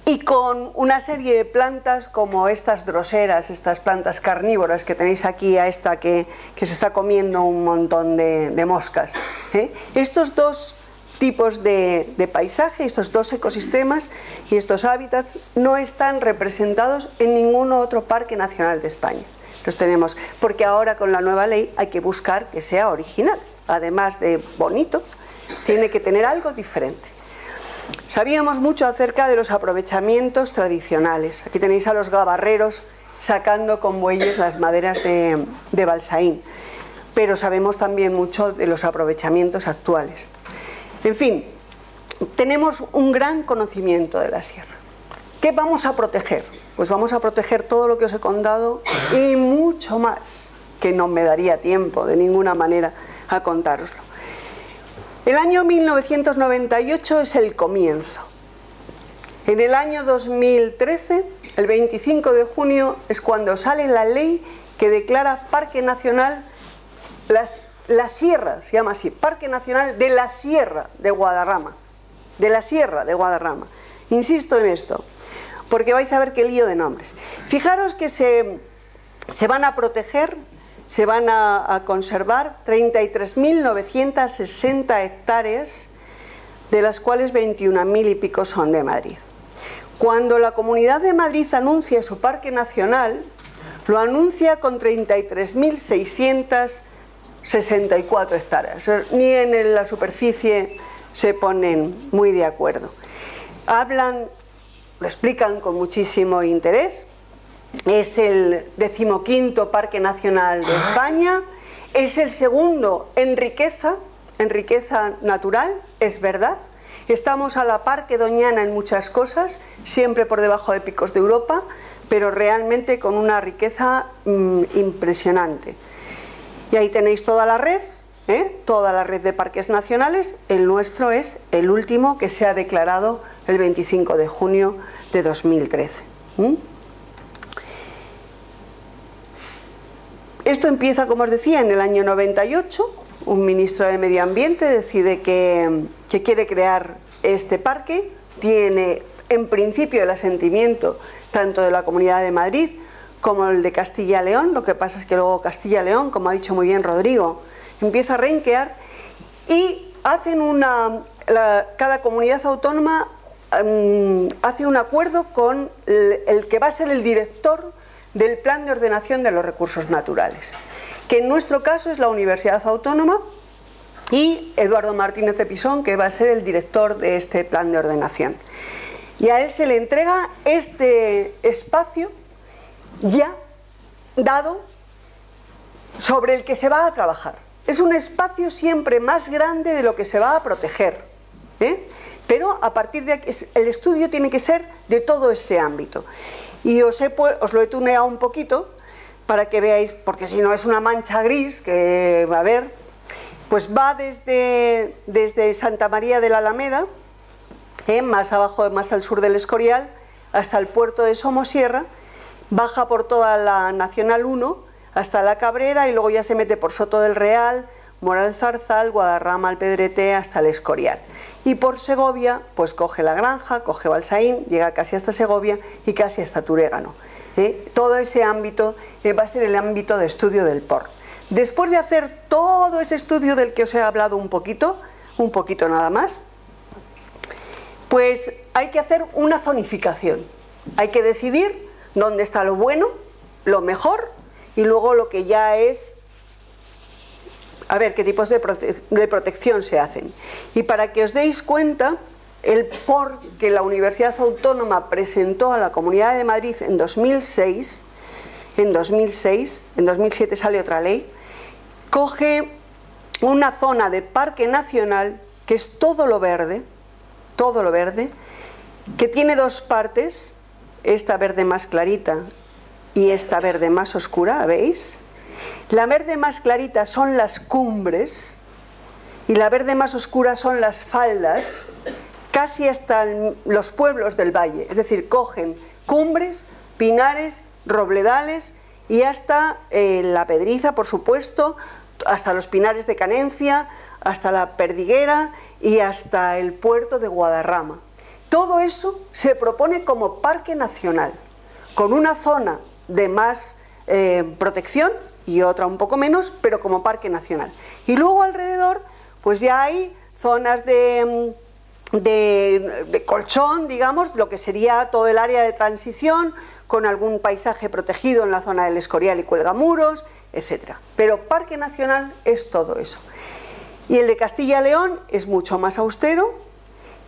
y con una serie de plantas como estas droseras, estas plantas carnívoras que tenéis aquí, a esta que se está comiendo un montón de moscas. Estos dos tipos de paisaje, estos dos ecosistemas y estos hábitats no están representados en ningún otro parque nacional de España. Los tenemos, porque ahora con la nueva ley hay que buscar que sea original. Además de bonito, tiene que tener algo diferente. Sabíamos mucho acerca de los aprovechamientos tradicionales. Aquí tenéis a los gabarreros sacando con bueyes las maderas de balsaín, pero sabemos también mucho de los aprovechamientos actuales. En fin, tenemos un gran conocimiento de la sierra. ¿Qué vamos a proteger? Pues vamos a proteger todo lo que os he contado y mucho más, que no me daría tiempo de ninguna manera a contároslo. El año 1998 es el comienzo. En el año 2013, el 25 de junio, es cuando sale la ley que declara Parque Nacional la Sierra, se llama así, Parque Nacional de la Sierra de Guadarrama. De la Sierra de Guadarrama. Insisto en esto, porque vais a ver qué lío de nombres. Fijaros que se van a proteger, se van a conservar 33.960 hectáreas, de las cuales 21.000 y pico son de Madrid. Cuando la Comunidad de Madrid anuncia su parque nacional, lo anuncia con 33.664 hectáreas. Ni en la superficie se ponen muy de acuerdo. Hablan, lo explican con muchísimo interés. Es el 15º Parque Nacional de España, es el segundo en riqueza natural, es verdad. Estamos a la par que Doñana en muchas cosas, siempre por debajo de Picos de Europa, pero realmente con una riqueza impresionante. Y ahí tenéis toda la red de parques nacionales. El nuestro es el último que se ha declarado el 25 de junio de 2013. Esto empieza, como os decía, en el año 98. Un ministro de Medio Ambiente decide que quiere crear este parque. Tiene, en principio, el asentimiento tanto de la Comunidad de Madrid como el de Castilla y León. Lo que pasa es que luego Castilla y León, como ha dicho muy bien Rodrigo, empieza a renquear y hacen cada comunidad autónoma hace un acuerdo con el que va a ser el director del Plan de Ordenación de los Recursos Naturales, que en nuestro caso es la Universidad Autónoma, y Eduardo Martínez de Pisón, que va a ser el director de este Plan de Ordenación. Y a él se le entrega este espacio ya dado sobre el que se va a trabajar. Es un espacio siempre más grande de lo que se va a proteger, pero a partir de aquí el estudio tiene que ser de todo este ámbito. Y os lo he tuneado un poquito para que veáis, porque si no es una mancha gris que va a haber, pues va desde Santa María de la Alameda, más abajo, más al sur del Escorial, hasta el puerto de Somosierra, baja por toda la Nacional 1 hasta la Cabrera y luego ya se mete por Soto del Real, Moral Zarzal, Guadarrama, Alpedrete, hasta el Escorial. Y por Segovia, pues coge La Granja, coge Balsaín, llega casi hasta Segovia y casi hasta Turégano. Todo ese ámbito va a ser el ámbito de estudio del POR. Después de hacer todo ese estudio del que os he hablado un poquito nada más, pues hay que hacer una zonificación. Hay que decidir dónde está lo bueno, lo mejor, y luego lo que ya es, a ver qué tipos de protección se hacen. Y para que os deis cuenta, el POR que la Universidad Autónoma presentó a la Comunidad de Madrid en 2006, en 2007 sale otra ley, coge una zona de parque nacional que es todo lo verde, que tiene dos partes, esta verde más clarita y esta verde más oscura, ¿veis? La verde más clarita son las cumbres y la verde más oscura son las faldas, casi hasta los pueblos del valle, es decir, cogen cumbres, pinares, robledales y hasta la Pedriza, por supuesto, hasta los pinares de Canencia, hasta la Perdiguera y hasta el puerto de Guadarrama. Todo eso se propone como parque nacional, con una zona de más protección y otra un poco menos, pero como parque nacional. Y luego alrededor, pues ya hay zonas de colchón, digamos, lo que sería todo el área de transición, con algún paisaje protegido en la zona del Escorial y Cuelgamuros, etc. Pero parque nacional es todo eso. Y el de Castilla y León es mucho más austero,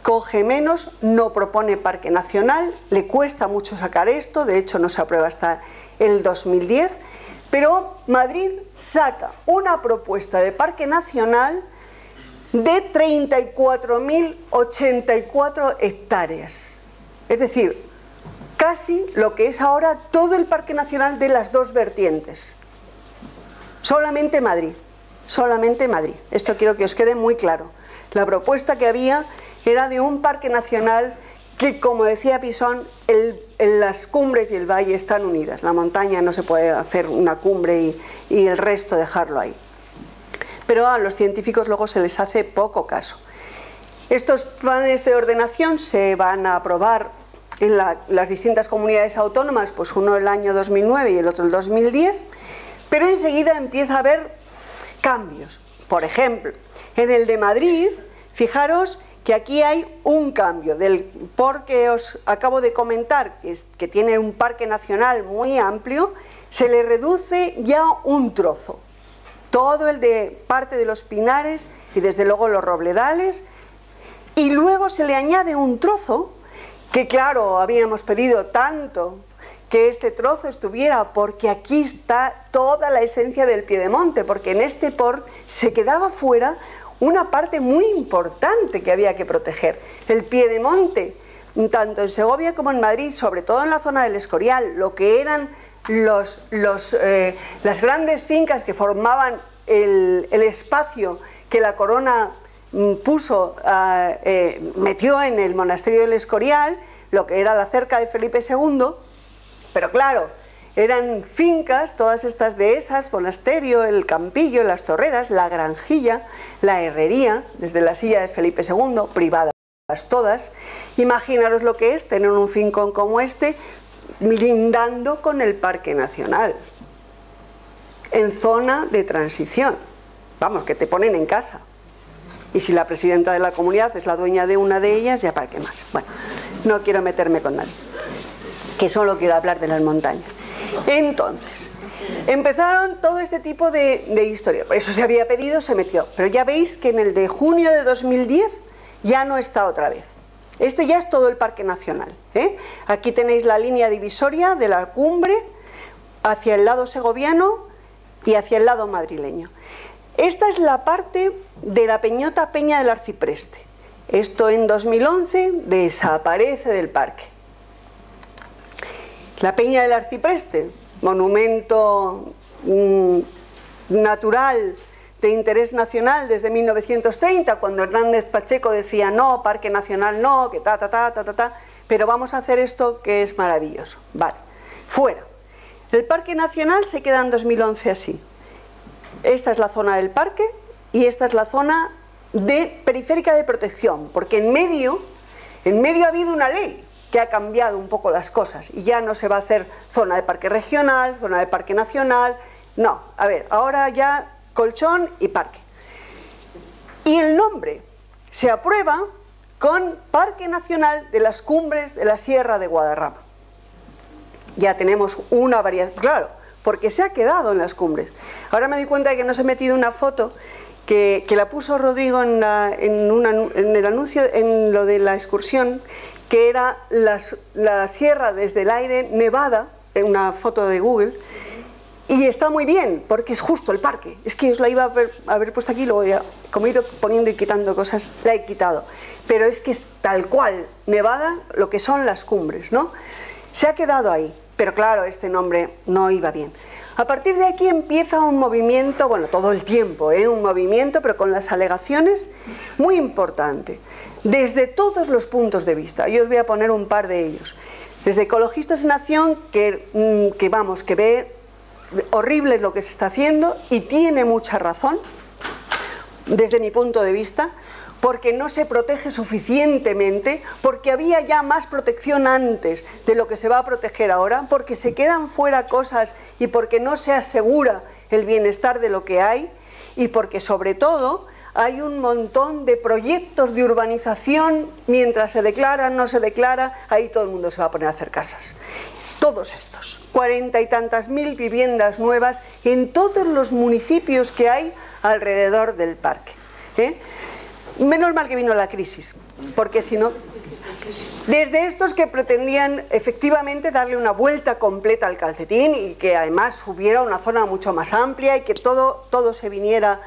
coge menos, no propone parque nacional, le cuesta mucho sacar esto, de hecho no se aprueba hasta el 2010, pero Madrid saca una propuesta de parque nacional de 34.084 hectáreas, es decir, casi lo que es ahora todo el parque nacional de las dos vertientes. Solamente Madrid, solamente Madrid. Esto quiero que os quede muy claro. La propuesta que había era de un parque nacional que, como decía Pisón, las cumbres y el valle están unidas. La montaña no se puede hacer una cumbre y el resto dejarlo ahí. Pero a los científicos luego se les hace poco caso. Estos planes de ordenación se van a aprobar en las distintas comunidades autónomas, pues uno el año 2009 y el otro el 2010, pero enseguida empieza a haber cambios. Por ejemplo, en el de Madrid, fijaros que aquí hay un cambio del POR que os acabo de comentar, que tiene un parque nacional muy amplio, se le reduce ya un trozo. Todo el de parte de los pinares y desde luego los robledales, y luego se le añade un trozo que, claro, habíamos pedido tanto que este trozo estuviera, porque aquí está toda la esencia del Piedemonte, porque en este POR se quedaba fuera una parte muy importante que había que proteger. El Piedemonte, tanto en Segovia como en Madrid, sobre todo en la zona del Escorial, lo que eran las grandes fincas que formaban el espacio que la corona metió en el monasterio del Escorial, lo que era la cerca de Felipe II, pero claro, eran fincas, todas estas dehesas, monasterio, el Campillo, las Torreras, la Granjilla, la Herrería, desde la silla de Felipe II, privadas todas. Imaginaros lo que es tener un fincón como este, lindando con el Parque Nacional, en zona de transición, vamos, que te ponen en casa. Y si la presidenta de la comunidad es la dueña de una de ellas, ya para qué más. Bueno, no quiero meterme con nadie, que solo quiero hablar de las montañas. Entonces, empezaron todo este tipo de historia. Por eso se había pedido, se metió. Pero ya veis que en el de junio de 2010 ya no está otra vez. Este ya es todo el Parque Nacional, ¿eh? Aquí tenéis la línea divisoria de la cumbre hacia el lado segoviano y hacia el lado madrileño. Esta es la parte de la Peñota Peña del Arcipreste. Esto en 2011 desaparece del parque. La Peña del Arcipreste, monumento natural de interés nacional desde 1930, cuando Hernández Pacheco decía no, parque nacional no, que pero vamos a hacer esto que es maravilloso. Vale, fuera. El parque nacional se queda en 2011 así. Esta es la zona del parque y esta es la zona de periférica de protección, porque en medio ha habido una ley que ha cambiado un poco las cosas y ya no se va a hacer zona de parque regional, zona de parque nacional, No, a ver, ahora ya colchón y parque. Y el nombre se aprueba con Parque Nacional de las Cumbres de la Sierra de Guadarrama. Ya tenemos una variedad, claro, porque se ha quedado en las cumbres. Ahora me doy cuenta de que no se ha metido una foto que la puso Rodrigo en el anuncio, en lo de la excursión, que era la sierra desde el aire nevada, en una foto de Google, y está muy bien, porque es justo el parque. Es que os la iba a haber puesto aquí, luego ya, como he ido poniendo y quitando cosas, la he quitado. Pero es que es tal cual, nevada, lo que son las cumbres, ¿no? Se ha quedado ahí, pero claro, este nombre no iba bien. A partir de aquí empieza un movimiento, bueno, todo el tiempo, un movimiento, pero con las alegaciones, muy importante, desde todos los puntos de vista. Yo os voy a poner un par de ellos. Desde Ecologistas en Acción, que ve horrible lo que se está haciendo, y tiene mucha razón, desde mi punto de vista, porque no se protege suficientemente, porque había ya más protección antes de lo que se va a proteger ahora, porque se quedan fuera cosas y porque no se asegura el bienestar de lo que hay, y porque sobre todo hay un montón de proyectos de urbanización, mientras se declara, no se declara, ahí todo el mundo se va a poner a hacer casas. Todos estos, 40 y tantas mil viviendas nuevas en todos los municipios que hay alrededor del parque. Menos mal que vino la crisis, porque si no... Desde estos que pretendían efectivamente darle una vuelta completa al calcetín y que además hubiera una zona mucho más amplia y que todo se viniera,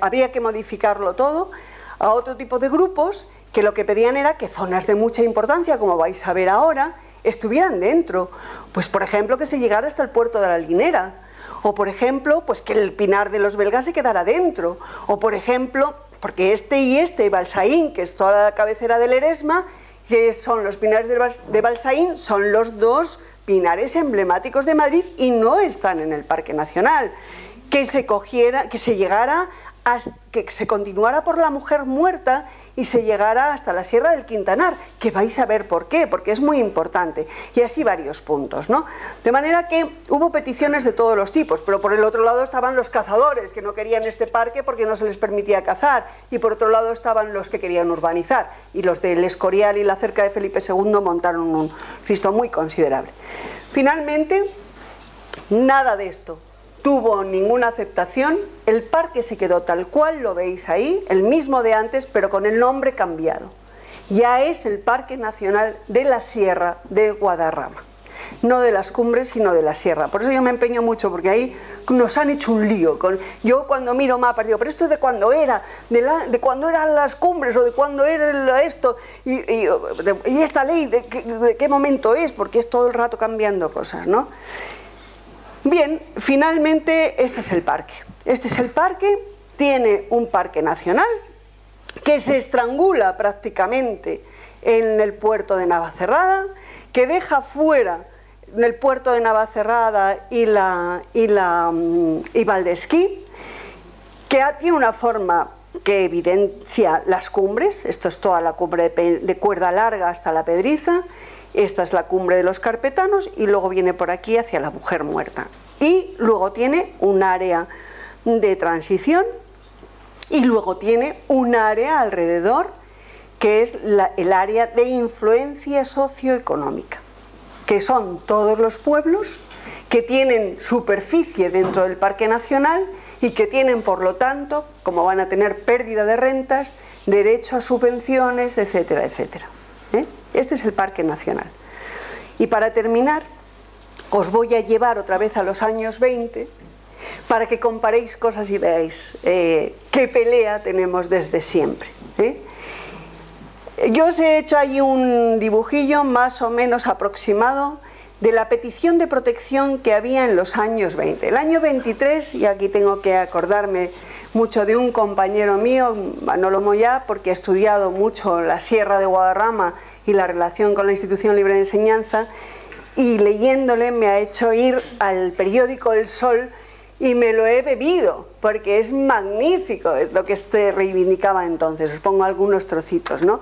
habría que modificarlo todo, a otro tipo de grupos que lo que pedían era que zonas de mucha importancia, como vais a ver ahora, estuvieran dentro. Pues por ejemplo que se llegara hasta el puerto de la Linera, o por ejemplo pues que el Pinar de los Belgas se quedara dentro, o por ejemplo, porque y Balsaín, que es toda la cabecera del Eresma, que son los pinares de Balsaín, son los dos pinares emblemáticos de Madrid y no están en el Parque Nacional. Que se continuara por la Mujer Muerta y se llegara hasta la Sierra del Quintanar, que vais a ver por qué, porque es muy importante, y así varios puntos, ¿no? De manera que hubo peticiones de todos los tipos, pero por el otro lado estaban los cazadores, que no querían este parque porque no se les permitía cazar, y por otro lado estaban los que querían urbanizar, y los del Escorial y la cerca de Felipe II montaron un Cristo muy considerable. Finalmente, nada de esto tuvo ninguna aceptación, el parque se quedó tal cual lo veis ahí, el mismo de antes, pero con el nombre cambiado. Ya es el Parque Nacional de la Sierra de Guadarrama, no de las cumbres, sino de la sierra. Por eso yo me empeño mucho, porque ahí nos han hecho un lío. Yo cuando miro mapas digo, pero esto es de cuándo era, de cuándo eran las cumbres, o de cuándo era esto, y esta ley, de qué momento es, porque es todo el rato cambiando cosas, ¿no? Bien, finalmente este es el parque. Este es el parque, tiene un parque nacional que se estrangula prácticamente en el puerto de Navacerrada, que deja fuera el puerto de Navacerrada y Valdesquí, que tiene una forma que evidencia las cumbres. Esto es toda la cumbre de cuerda larga hasta la Pedriza. Esta es la cumbre de los Carpetanos y luego viene por aquí hacia la Mujer Muerta. Y luego tiene un área de transición y luego tiene un área alrededor que es el área de influencia socioeconómica, que son todos los pueblos que tienen superficie dentro del Parque Nacional y que tienen, por lo tanto, como van a tener pérdida de rentas, derecho a subvenciones, etcétera, etcétera. Este es el Parque Nacional. Y para terminar, os voy a llevar otra vez a los años 20 para que comparéis cosas y veáis qué pelea tenemos desde siempre. Yo os he hecho ahí un dibujillo más o menos aproximado de la petición de protección que había en los años 20. El año 23, y aquí tengo que acordarme mucho de un compañero mío, Manolo Moyá, porque ha estudiado mucho la Sierra de Guadarrama y la relación con la Institución Libre de Enseñanza, y leyéndole me ha hecho ir al periódico El Sol y me lo he bebido, porque es magnífico, es lo que se reivindicaba entonces. Os pongo algunos trocitos, ¿no?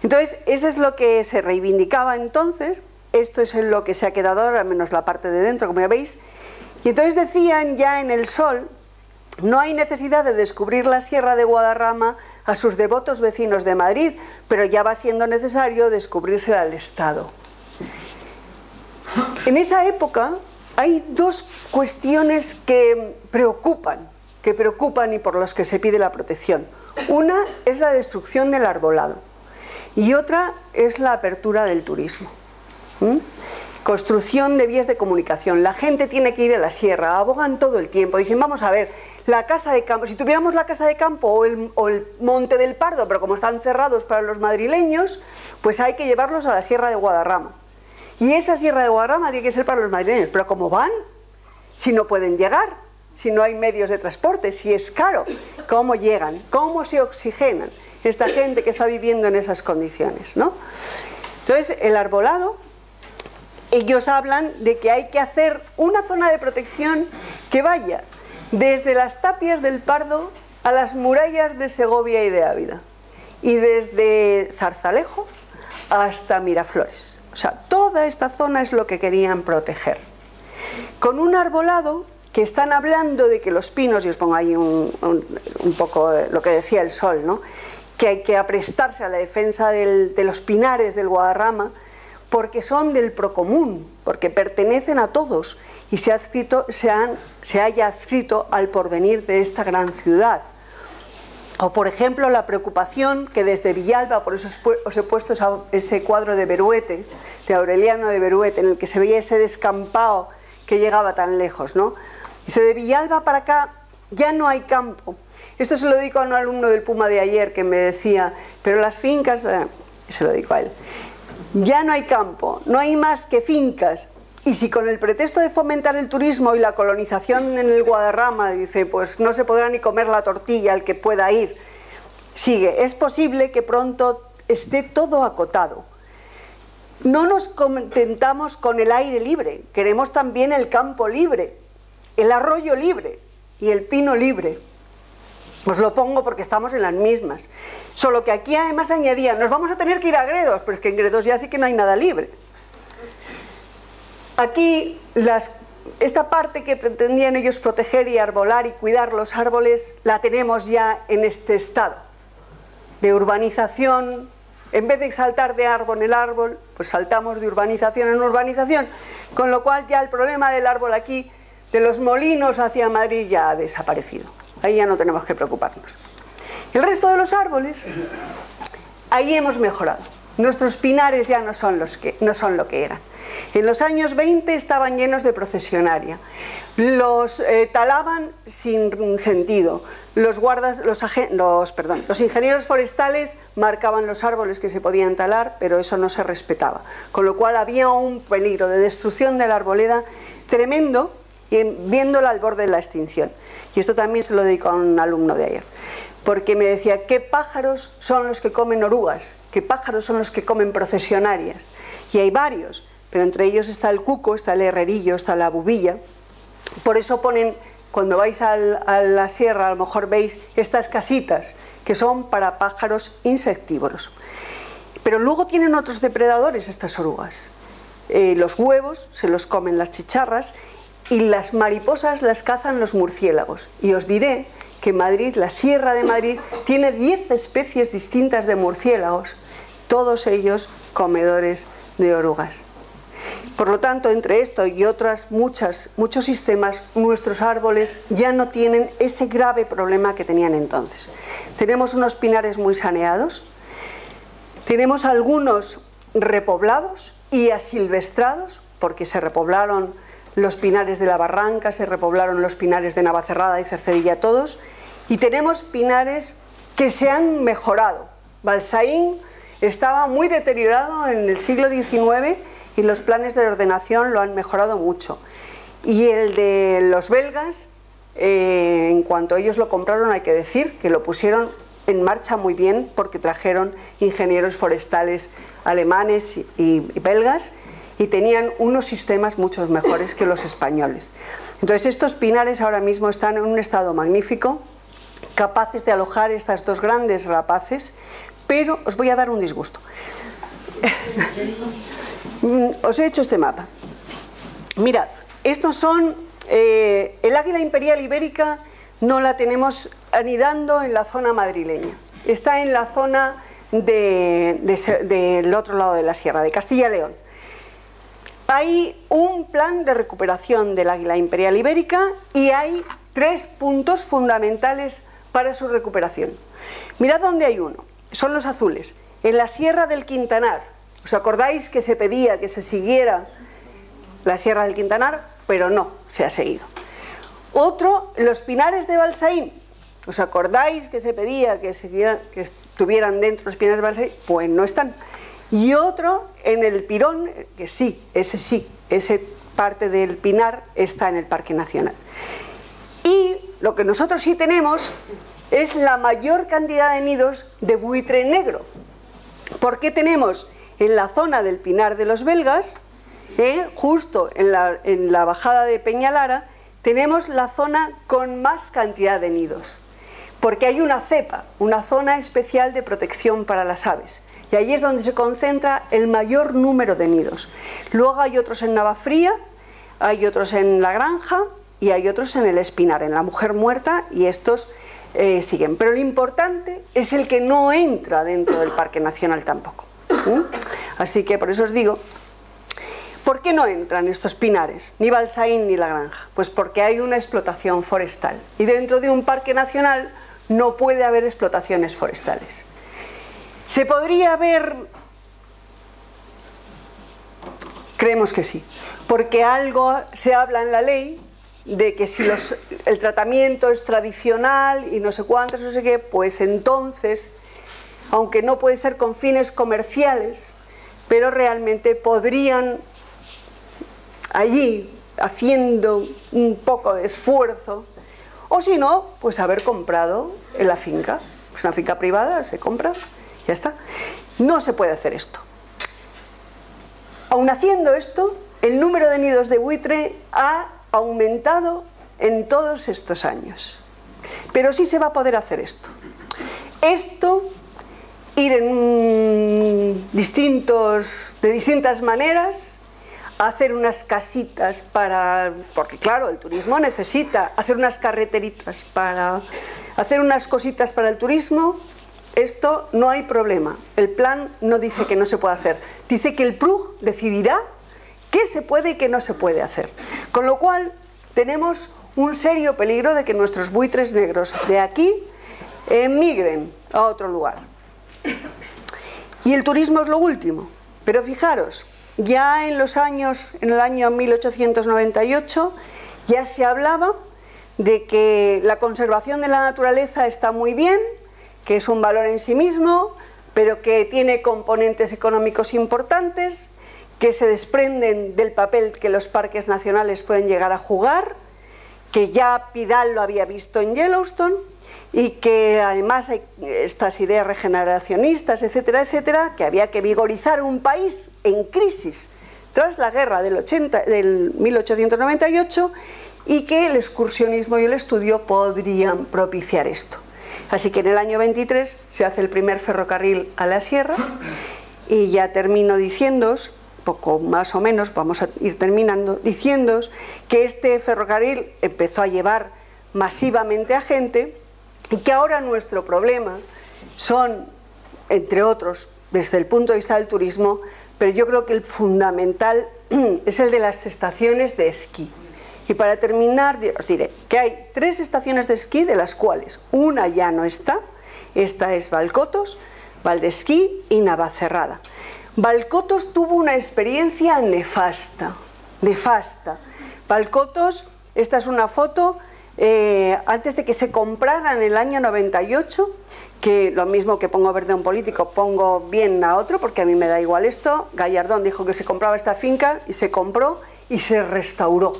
Entonces, eso es lo que se reivindicaba entonces. Esto es en lo que se ha quedado ahora, menos la parte de dentro, como ya veis, Y entonces decían ya en El Sol: no hay necesidad de descubrir la Sierra de Guadarrama a sus devotos vecinos de Madrid, pero ya va siendo necesario descubrírsela al Estado. En esa época hay dos cuestiones que preocupan y por las que se pide la protección. Una es la destrucción del arbolado y otra es la apertura del turismo. Construcción de vías de comunicación. La gente tiene que ir a la sierra, abogan todo el tiempo. Dicen, vamos a ver, la casa de campo, si tuviéramos la casa de campo o el Monte del Pardo, pero como están cerrados para los madrileños, pues hay que llevarlos a la Sierra de Guadarrama. Y esa Sierra de Guadarrama tiene que ser para los madrileños. Pero ¿cómo van? Si no pueden llegar, si no hay medios de transporte, si es caro, ¿cómo llegan? ¿Cómo se oxigenan esta gente que está viviendo en esas condiciones, ¿no? Entonces, el arbolado, ellos hablan de que hay que hacer una zona de protección que vaya desde las tapias del Pardo a las murallas de Segovia y de Ávila, y desde Zarzalejo hasta Miraflores. O sea, toda esta zona es lo que querían proteger. Con un arbolado que están hablando de que los pinos, y os pongo ahí un poco lo que decía El Sol, ¿no? Que hay que aprestarse a la defensa de los pinares del Guadarrama, porque son del procomún, porque pertenecen a todos y se haya adscrito al porvenir de esta gran ciudad. O por ejemplo la preocupación que desde Villalba, por eso os he puesto ese cuadro de Beruete, de Aureliano de Beruete, en el que se veía ese descampado que llegaba tan lejos, ¿no? Dice, de Villalba para acá ya no hay campo. Esto se lo dedico a un alumno del Puma de ayer que me decía, pero las fincas, se lo dedico a él, ya no hay campo, no hay más que fincas. Y si con el pretexto de fomentar el turismo y la colonización en el Guadarrama, dice, pues no se podrá ni comer la tortilla al que pueda ir. Sigue, es posible que pronto esté todo acotado. No nos contentamos con el aire libre, queremos también el campo libre, el arroyo libre y el pino libre. Os lo pongo porque estamos en las mismas. Solo que aquí además añadían, nos vamos a tener que ir a Gredos, pero es que en Gredos ya sí que no hay nada libre. Aquí, esta parte que pretendían ellos proteger y arbolar y cuidar los árboles, la tenemos ya en este estado de urbanización. En vez de saltar de árbol en árbol, pues saltamos de urbanización en urbanización, con lo cual ya el problema del árbol aquí, de los molinos hacia Madrid, ya ha desaparecido. Ahí ya no tenemos que preocuparnos. El resto de los árboles, ahí hemos mejorado. Nuestros pinares ya no son lo que eran. En los años 20 estaban llenos de procesionaria. Los talaban sin sentido. Los ingenieros forestales marcaban los árboles que se podían talar, pero eso no se respetaba. Con lo cual había un peligro de destrucción de la arboleda tremendo, viéndola al borde de la extinción. Y esto también se lo dedico a un alumno de ayer, porque me decía, ¿qué pájaros son los que comen orugas? ¿Qué pájaros son los que comen procesionarias? Y hay varios, pero entre ellos está el cuco, está el herrerillo, está la bubilla. Por eso ponen, cuando vais a la sierra, a lo mejor veis estas casitas, que son para pájaros insectívoros. Pero luego tienen otros depredadores estas orugas. Los huevos se los comen las chicharras, y las mariposas las cazan los murciélagos. Y os diré que Madrid, la Sierra de Madrid, tiene 10 especies distintas de murciélagos, todos ellos comedores de orugas. Por lo tanto, entre esto y otras muchos sistemas, nuestros árboles ya no tienen ese grave problema que tenían entonces. Tenemos unos pinares muy saneados, tenemos algunos repoblados y asilvestrados, porque se repoblaron los pinares de la Barranca, se repoblaron los pinares de Navacerrada y Cercedilla todos, y tenemos pinares que se han mejorado. Balsaín estaba muy deteriorado en el siglo XIX y los planes de ordenación lo han mejorado mucho. Y el de los belgas, en cuanto ellos lo compraron, hay que decir que lo pusieron en marcha muy bien, porque trajeron ingenieros forestales alemanes y belgas, y tenían unos sistemas mucho mejores que los españoles. Entonces estos pinares ahora mismo están en un estado magnífico, capaces de alojar estas dos grandes rapaces, pero os voy a dar un disgusto. Os he hecho este mapa. Mirad, estos son el águila imperial ibérica no la tenemos anidando en la zona madrileña, está en la zona del otro lado de la sierra, de Castilla y León. Hay un plan de recuperación del águila imperial ibérica y hay 3 puntos fundamentales para su recuperación. Mirad dónde hay uno, son los azules, en la Sierra del Quintanar. ¿Os acordáis que se pedía que se siguiera la Sierra del Quintanar? Pero no, se ha seguido. Otro, los Pinares de Balsaín. ¿Os acordáis que se pedía que estuvieran dentro los Pinares de Balsaín? Pues no están. Y otro en el Pirón, que sí, ese parte del Pinar está en el Parque Nacional. Y lo que nosotros sí tenemos es la mayor cantidad de nidos de buitre negro. Porque tenemos en la zona del Pinar de los Belgas, justo en la bajada de Peñalara, tenemos la zona con más cantidad de nidos. Porque hay una cepa, una zona especial de protección para las aves. Y ahí es donde se concentra el mayor número de nidos. Luego hay otros en Navafría, hay otros en La Granja y hay otros en el Espinar, en la Mujer Muerta, y estos siguen. Pero lo importante es el que no entra dentro del Parque Nacional tampoco. Así que por eso os digo, ¿por qué no entran estos pinares, ni Balsaín ni La Granja? Pues porque hay una explotación forestal. Y dentro de un parque nacional no puede haber explotaciones forestales. ¿Se podría haber? Creemos que sí, porque algo se habla en la ley de que si el tratamiento es tradicional y no sé cuántos, no sé qué, pues entonces, aunque no puede ser con fines comerciales, pero realmente podrían allí, haciendo un poco de esfuerzo, o si no, pues haber comprado en la finca. Es una finca privada, se compra, ya está. No se puede hacer esto. Aun haciendo esto, el número de nidos de buitre ha aumentado en todos estos años. Pero sí se va a poder hacer esto. Ir de distintas maneras, hacer unas casitas porque claro, el turismo necesita hacer unas carreteritas para hacer unas cositas para el turismo. Esto no hay problema. El plan no dice que no se pueda hacer. Dice que el PRUG decidirá qué se puede y qué no se puede hacer. Con lo cual tenemos un serio peligro de que nuestros buitres negros de aquí emigren a otro lugar. Y el turismo es lo último. Pero fijaros, ya en el año 1898, ya se hablaba de que la conservación de la naturaleza está muy bien, que es un valor en sí mismo, pero que tiene componentes económicos importantes, que se desprenden del papel que los parques nacionales pueden llegar a jugar, que ya Pidal lo había visto en Yellowstone, y que además hay estas ideas regeneracionistas, etcétera, etcétera, que había que vigorizar un país en crisis tras la guerra del 1898, y que el excursionismo y el estudio podrían propiciar esto. Así que en el año 23 se hace el primer ferrocarril a la sierra, y ya termino diciéndoos, poco más o menos, vamos a ir terminando, diciéndoos que este ferrocarril empezó a llevar masivamente a gente, y que ahora nuestro problema son, entre otros, desde el punto de vista del turismo, pero yo creo que el fundamental es el de las estaciones de esquí. Y para terminar os diré que hay 3 estaciones de esquí, de las cuales una ya no está. Esta es Valcotos, Valdesquí y Navacerrada. Valcotos tuvo una experiencia nefasta. Valcotos, esta es una foto antes de que se comprara en el año 98, que lo mismo que pongo verde a un político, pongo bien a otro, porque a mí me da igual esto. Gallardón dijo que se compraba esta finca y se compró y se restauró.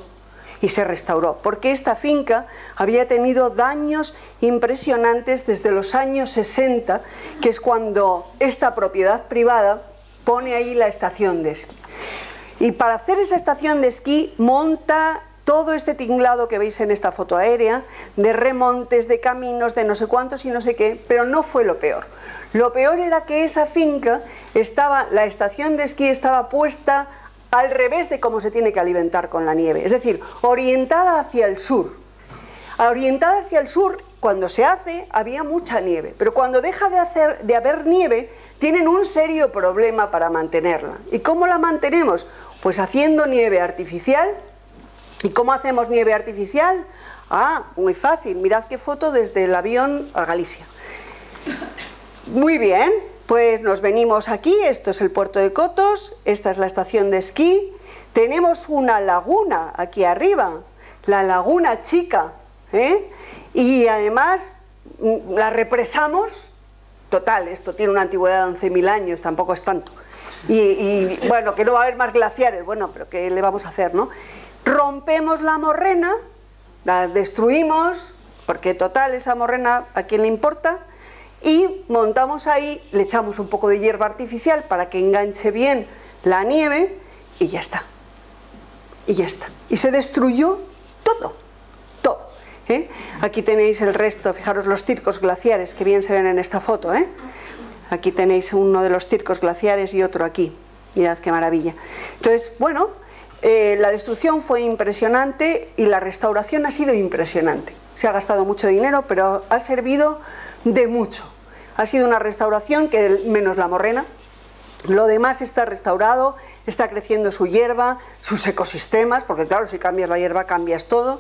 Porque esta finca había tenido daños impresionantes desde los años 60, que es cuando esta propiedad privada pone ahí la estación de esquí. Y para hacer esa estación de esquí monta todo este tinglado que veis en esta foto aérea, de remontes, de caminos, de no sé cuántos y no sé qué, pero no fue lo peor. Lo peor era que esa finca la estación de esquí estaba puesta al revés de cómo se tiene que alimentar con la nieve, es decir, orientada hacia el sur. Orientada hacia el sur, cuando se hace, había mucha nieve, pero cuando deja de haber nieve, tienen un serio problema para mantenerla. ¿Y cómo la mantenemos? Pues haciendo nieve artificial. ¿Y cómo hacemos nieve artificial? Ah, muy fácil, mirad qué foto desde el avión a Galicia. Muy bien, pues nos venimos aquí, esto es el puerto de Cotos, esta es la estación de esquí, tenemos una laguna aquí arriba, la Laguna Chica, y además la represamos, total, esto tiene una antigüedad de 11.000 años, tampoco es tanto, y bueno, que no va a haber más glaciares, bueno, pero ¿qué le vamos a hacer, no? Rompemos la morrena, la destruimos, porque total, esa morrena, ¿a quién le importa? Y montamos ahí, le echamos un poco de hierba artificial para que enganche bien la nieve y ya está. Y ya está. Y se destruyó todo, todo. Aquí tenéis el resto, fijaros los circos glaciares que bien se ven en esta foto. Aquí tenéis uno de los circos glaciares y otro aquí. Mirad qué maravilla. Entonces, bueno, la destrucción fue impresionante y la restauración ha sido impresionante. Se ha gastado mucho dinero, pero ha servido de mucho. Ha sido una restauración que, menos la morrena, lo demás está restaurado, está creciendo su hierba, sus ecosistemas, porque claro, si cambias la hierba cambias todo.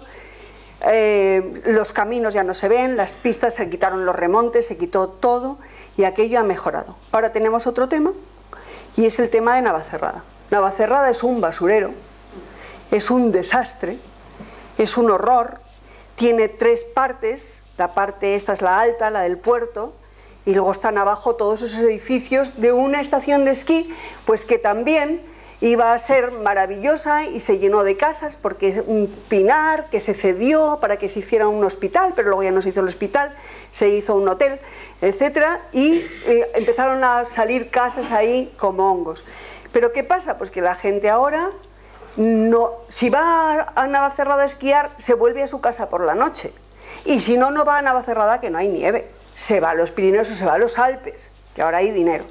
Los caminos ya no se ven, las pistas se quitaron los remontes, se quitó todo y aquello ha mejorado. Ahora tenemos otro tema y es el tema de Navacerrada. Navacerrada es un basurero, es un desastre, es un horror, tiene 3 partes, la parte esta es la alta, la del puerto, y luego están abajo todos esos edificios de una estación de esquí, pues que también iba a ser maravillosa y se llenó de casas porque un pinar que se cedió para que se hiciera un hospital, pero luego ya no se hizo el hospital, se hizo un hotel, etcétera, y empezaron a salir casas ahí como hongos. Pero ¿qué pasa? Pues que la gente ahora, no, si va a Navacerrada a esquiar, se vuelve a su casa por la noche, y si no, no va a Navacerrada, que no hay nieve, se va a los Pirineos o se va a los Alpes, que ahora hay dinero.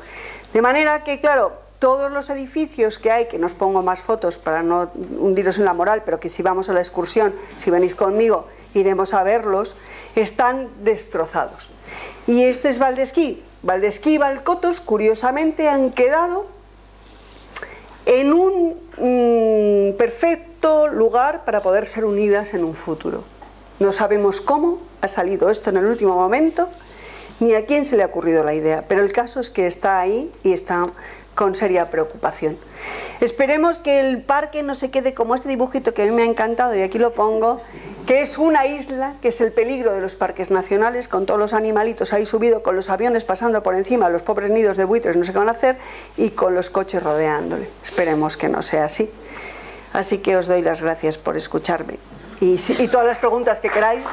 De manera que, claro, todos los edificios que hay, que no os pongo más fotos para no hundiros en la moral, pero que si vamos a la excursión, si venís conmigo, iremos a verlos, están destrozados. Y este es Valdesquí. Valdesquí y Valcotos, curiosamente, han quedado en un perfecto lugar para poder ser unidas en un futuro. No sabemos cómo ha salido esto en el último momento, ni a quién se le ha ocurrido la idea, pero el caso es que está ahí y está con seria preocupación. Esperemos que el parque no se quede como este dibujito que a mí me ha encantado, y aquí lo pongo, que es una isla, que es el peligro de los parques nacionales, con todos los animalitos ahí subidos, con los aviones pasando por encima, los pobres nidos de buitres no sé qué van a hacer, y con los coches rodeándole. Esperemos que no sea así. Así que os doy las gracias por escucharme. Y todas las preguntas que queráis.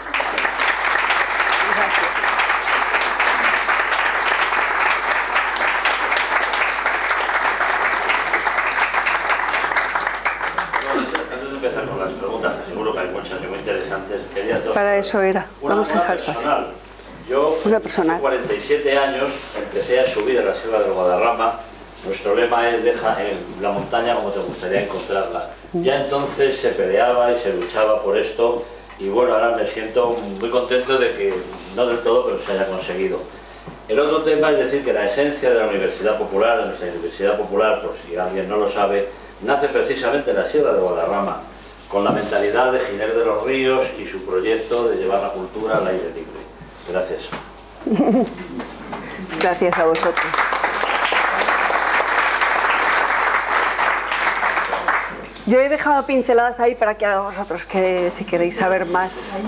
Para eso era. Vamos a dejar personal. Yo, hace 47 años, empecé a subir a la Sierra del Guadarrama. Nuestro lema es: deja en la montaña como te gustaría encontrarla. Ya entonces se peleaba y se luchaba por esto, y bueno, ahora me siento muy contento de que, no del todo, pero se haya conseguido. El otro tema es decir que la esencia de la Universidad Popular, de nuestra Universidad Popular, por si alguien no lo sabe, nace precisamente en la Sierra del Guadarrama, con la mentalidad de Giner de los Ríos y su proyecto de llevar la cultura al aire libre. Gracias. Gracias a vosotros. Yo he dejado pinceladas ahí para que a vosotros, que si queréis saber más,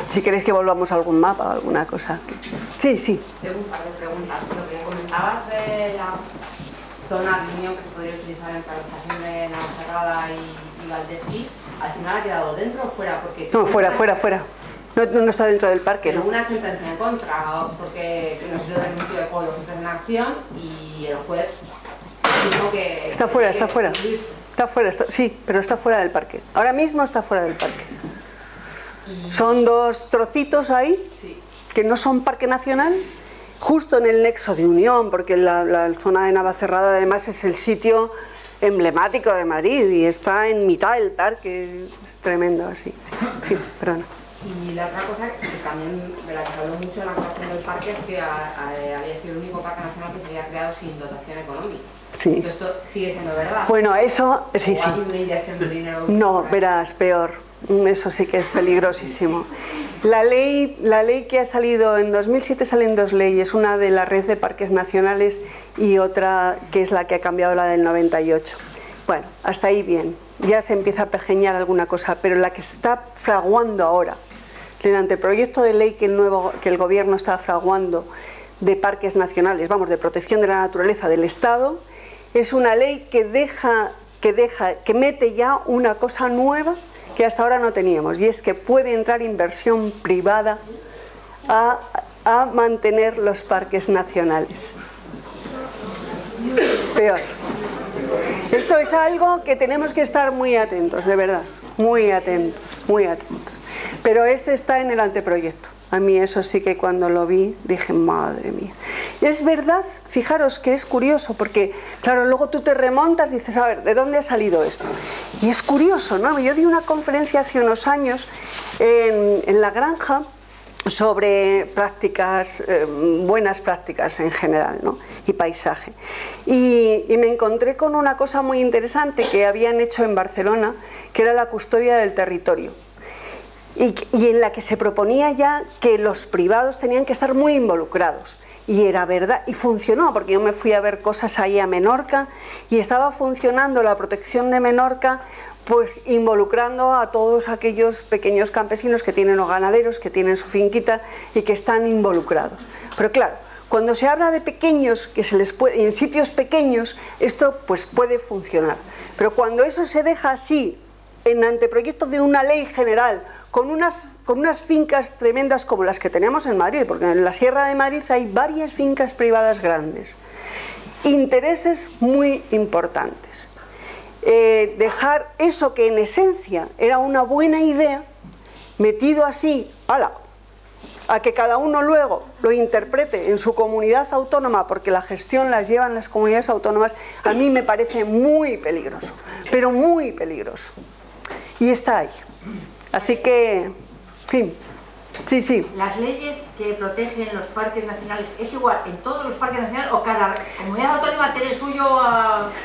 si queréis que volvamos a algún mapa o alguna cosa. Sí, sí. Tengo un par de preguntas. Lo que comentabas de la zona de unión que se podría utilizar entre la estación de Navacerrada y Valdesquí, ¿al final ha quedado dentro o fuera? Porque no, fuera. No está dentro del parque. Pero ¿no? Una sentencia en contra, porque no se lo denunció de Ecologistas en Acción y el juez dijo que... Está fuera. Sí, pero está fuera del parque. Ahora mismo está fuera del parque. Son 2 trocitos ahí, sí, que no son parque nacional, justo en el nexo de unión, porque la zona de Navacerrada además es el sitio emblemático de Madrid y está en mitad del parque, es tremendo así. Sí, perdona. Y la otra cosa que también de la que se habló mucho en la creación del parque es que había sido el único parque nacional que se había creado sin dotación económica. Sí. Entonces, esto sigue siendo verdad. Bueno, eso sí, sí. ¿O hay una inyección de dinero? No, verás, peor. Eso sí que es peligrosísimo. La ley que ha salido en 2007, salen dos leyes, una de la red de parques nacionales y otra que es la que ha cambiado, la del 98. Bueno, hasta ahí bien, ya se empieza a pergeñar alguna cosa, pero la que se está fraguando ahora, el anteproyecto de ley que el gobierno está fraguando de parques nacionales, vamos, de protección de la naturaleza del Estado, es una ley que mete ya una cosa nueva que hasta ahora no teníamos, y es que puede entrar inversión privada a mantener los parques nacionales. Peor. Esto es algo que tenemos que estar muy atentos, de verdad, muy atentos, muy atentos. Pero ese está en el anteproyecto. A mí eso sí que cuando lo vi dije, madre mía. Y es verdad, fijaros que es curioso, porque claro, luego tú te remontas y dices, a ver, ¿de dónde ha salido esto? Y es curioso, ¿no? Yo di una conferencia hace unos años en La Granja sobre prácticas, buenas prácticas en general, ¿no? Y paisaje. Y me encontré con una cosa muy interesante que habían hecho en Barcelona, que era la custodia del territorio. Y en la que se proponía ya que los privados tenían que estar muy involucrados. Y era verdad, y funcionó, porque yo me fui a ver cosas ahí a Menorca y estaba funcionando la protección de Menorca, pues involucrando a todos aquellos pequeños campesinos que tienen o ganaderos, que tienen su finquita y que están involucrados. Pero claro, cuando se habla de pequeños, que se les puede, en sitios pequeños, esto pues puede funcionar. Pero cuando eso se deja así, en anteproyecto de una ley general, con unas fincas tremendas como las que tenemos en Madrid, porque en la Sierra de Madrid hay varias fincas privadas grandes, intereses muy importantes. Dejar eso que en esencia era una buena idea, metido así, a que cada uno luego lo interprete en su comunidad autónoma, porque la gestión las llevan las comunidades autónomas, a mí me parece muy peligroso, pero muy peligroso. Y está ahí. Así que, en fin, sí. ¿Las leyes que protegen los parques nacionales es igual en todos los parques nacionales o cada comunidad autónoma tiene el suyo?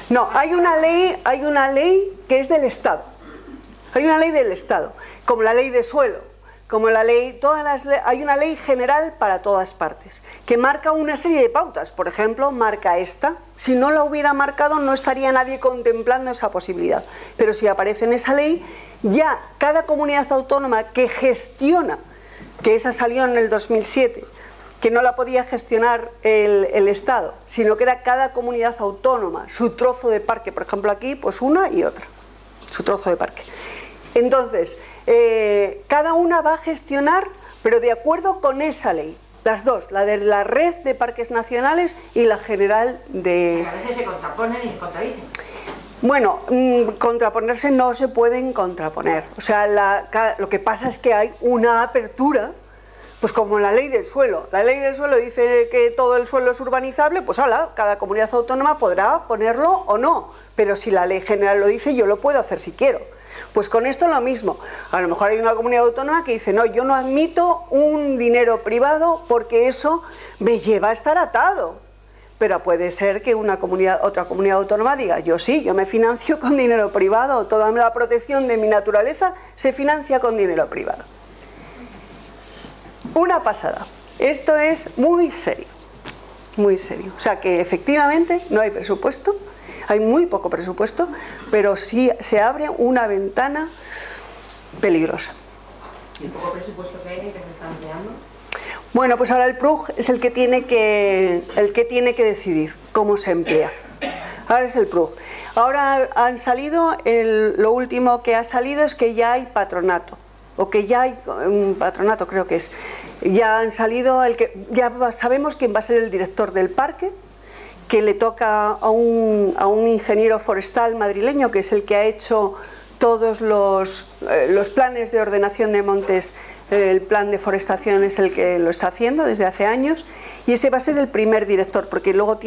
No, hay una ley que es del Estado. Hay una ley del Estado, como la ley de suelo, como la ley, hay una ley general para todas partes, que marca una serie de pautas. Por ejemplo, marca esta. Si no la hubiera marcado, no estaría nadie contemplando esa posibilidad. Pero si aparece en esa ley, ya cada comunidad autónoma que gestiona, que esa salió en el 2007, que no la podía gestionar el Estado, sino que era cada comunidad autónoma, su trozo de parque. Por ejemplo, aquí, pues una y otra, su trozo de parque. Entonces, cada una va a gestionar, pero de acuerdo con esa ley. Las dos, la de la red de parques nacionales y la general de... A veces se contraponen y se contradicen. Bueno, contraponerse no se pueden contraponer. O sea, lo que pasa es que hay una apertura, pues como la ley del suelo. La ley del suelo dice que todo el suelo es urbanizable, pues cada comunidad autónoma podrá ponerlo o no. Pero si la ley general lo dice, yo lo puedo hacer si quiero. Pues con esto lo mismo. A lo mejor hay una comunidad autónoma que dice, no, yo no admito un dinero privado porque eso me lleva a estar atado. Pero puede ser que otra comunidad autónoma diga, yo sí, yo me financio con dinero privado, toda la protección de mi naturaleza se financia con dinero privado. Una pasada. Esto es muy serio, muy serio. O sea que efectivamente no hay presupuesto. Hay muy poco presupuesto, pero sí se abre una ventana peligrosa. ¿Y el poco presupuesto que hay en que se está empleando? Bueno, pues ahora el PRUG es el que tiene que decidir cómo se emplea. Ahora es el PRUG. Ahora han salido, lo último que ha salido es que ya hay patronato, o que ya hay un patronato, creo que es. Ya han salido, ya sabemos quién va a ser el director del parque, que le toca a un ingeniero forestal madrileño, que es el que ha hecho todos los planes de ordenación de montes. El plan de forestación es el que lo está haciendo desde hace años y ese va a ser el primer director, porque luego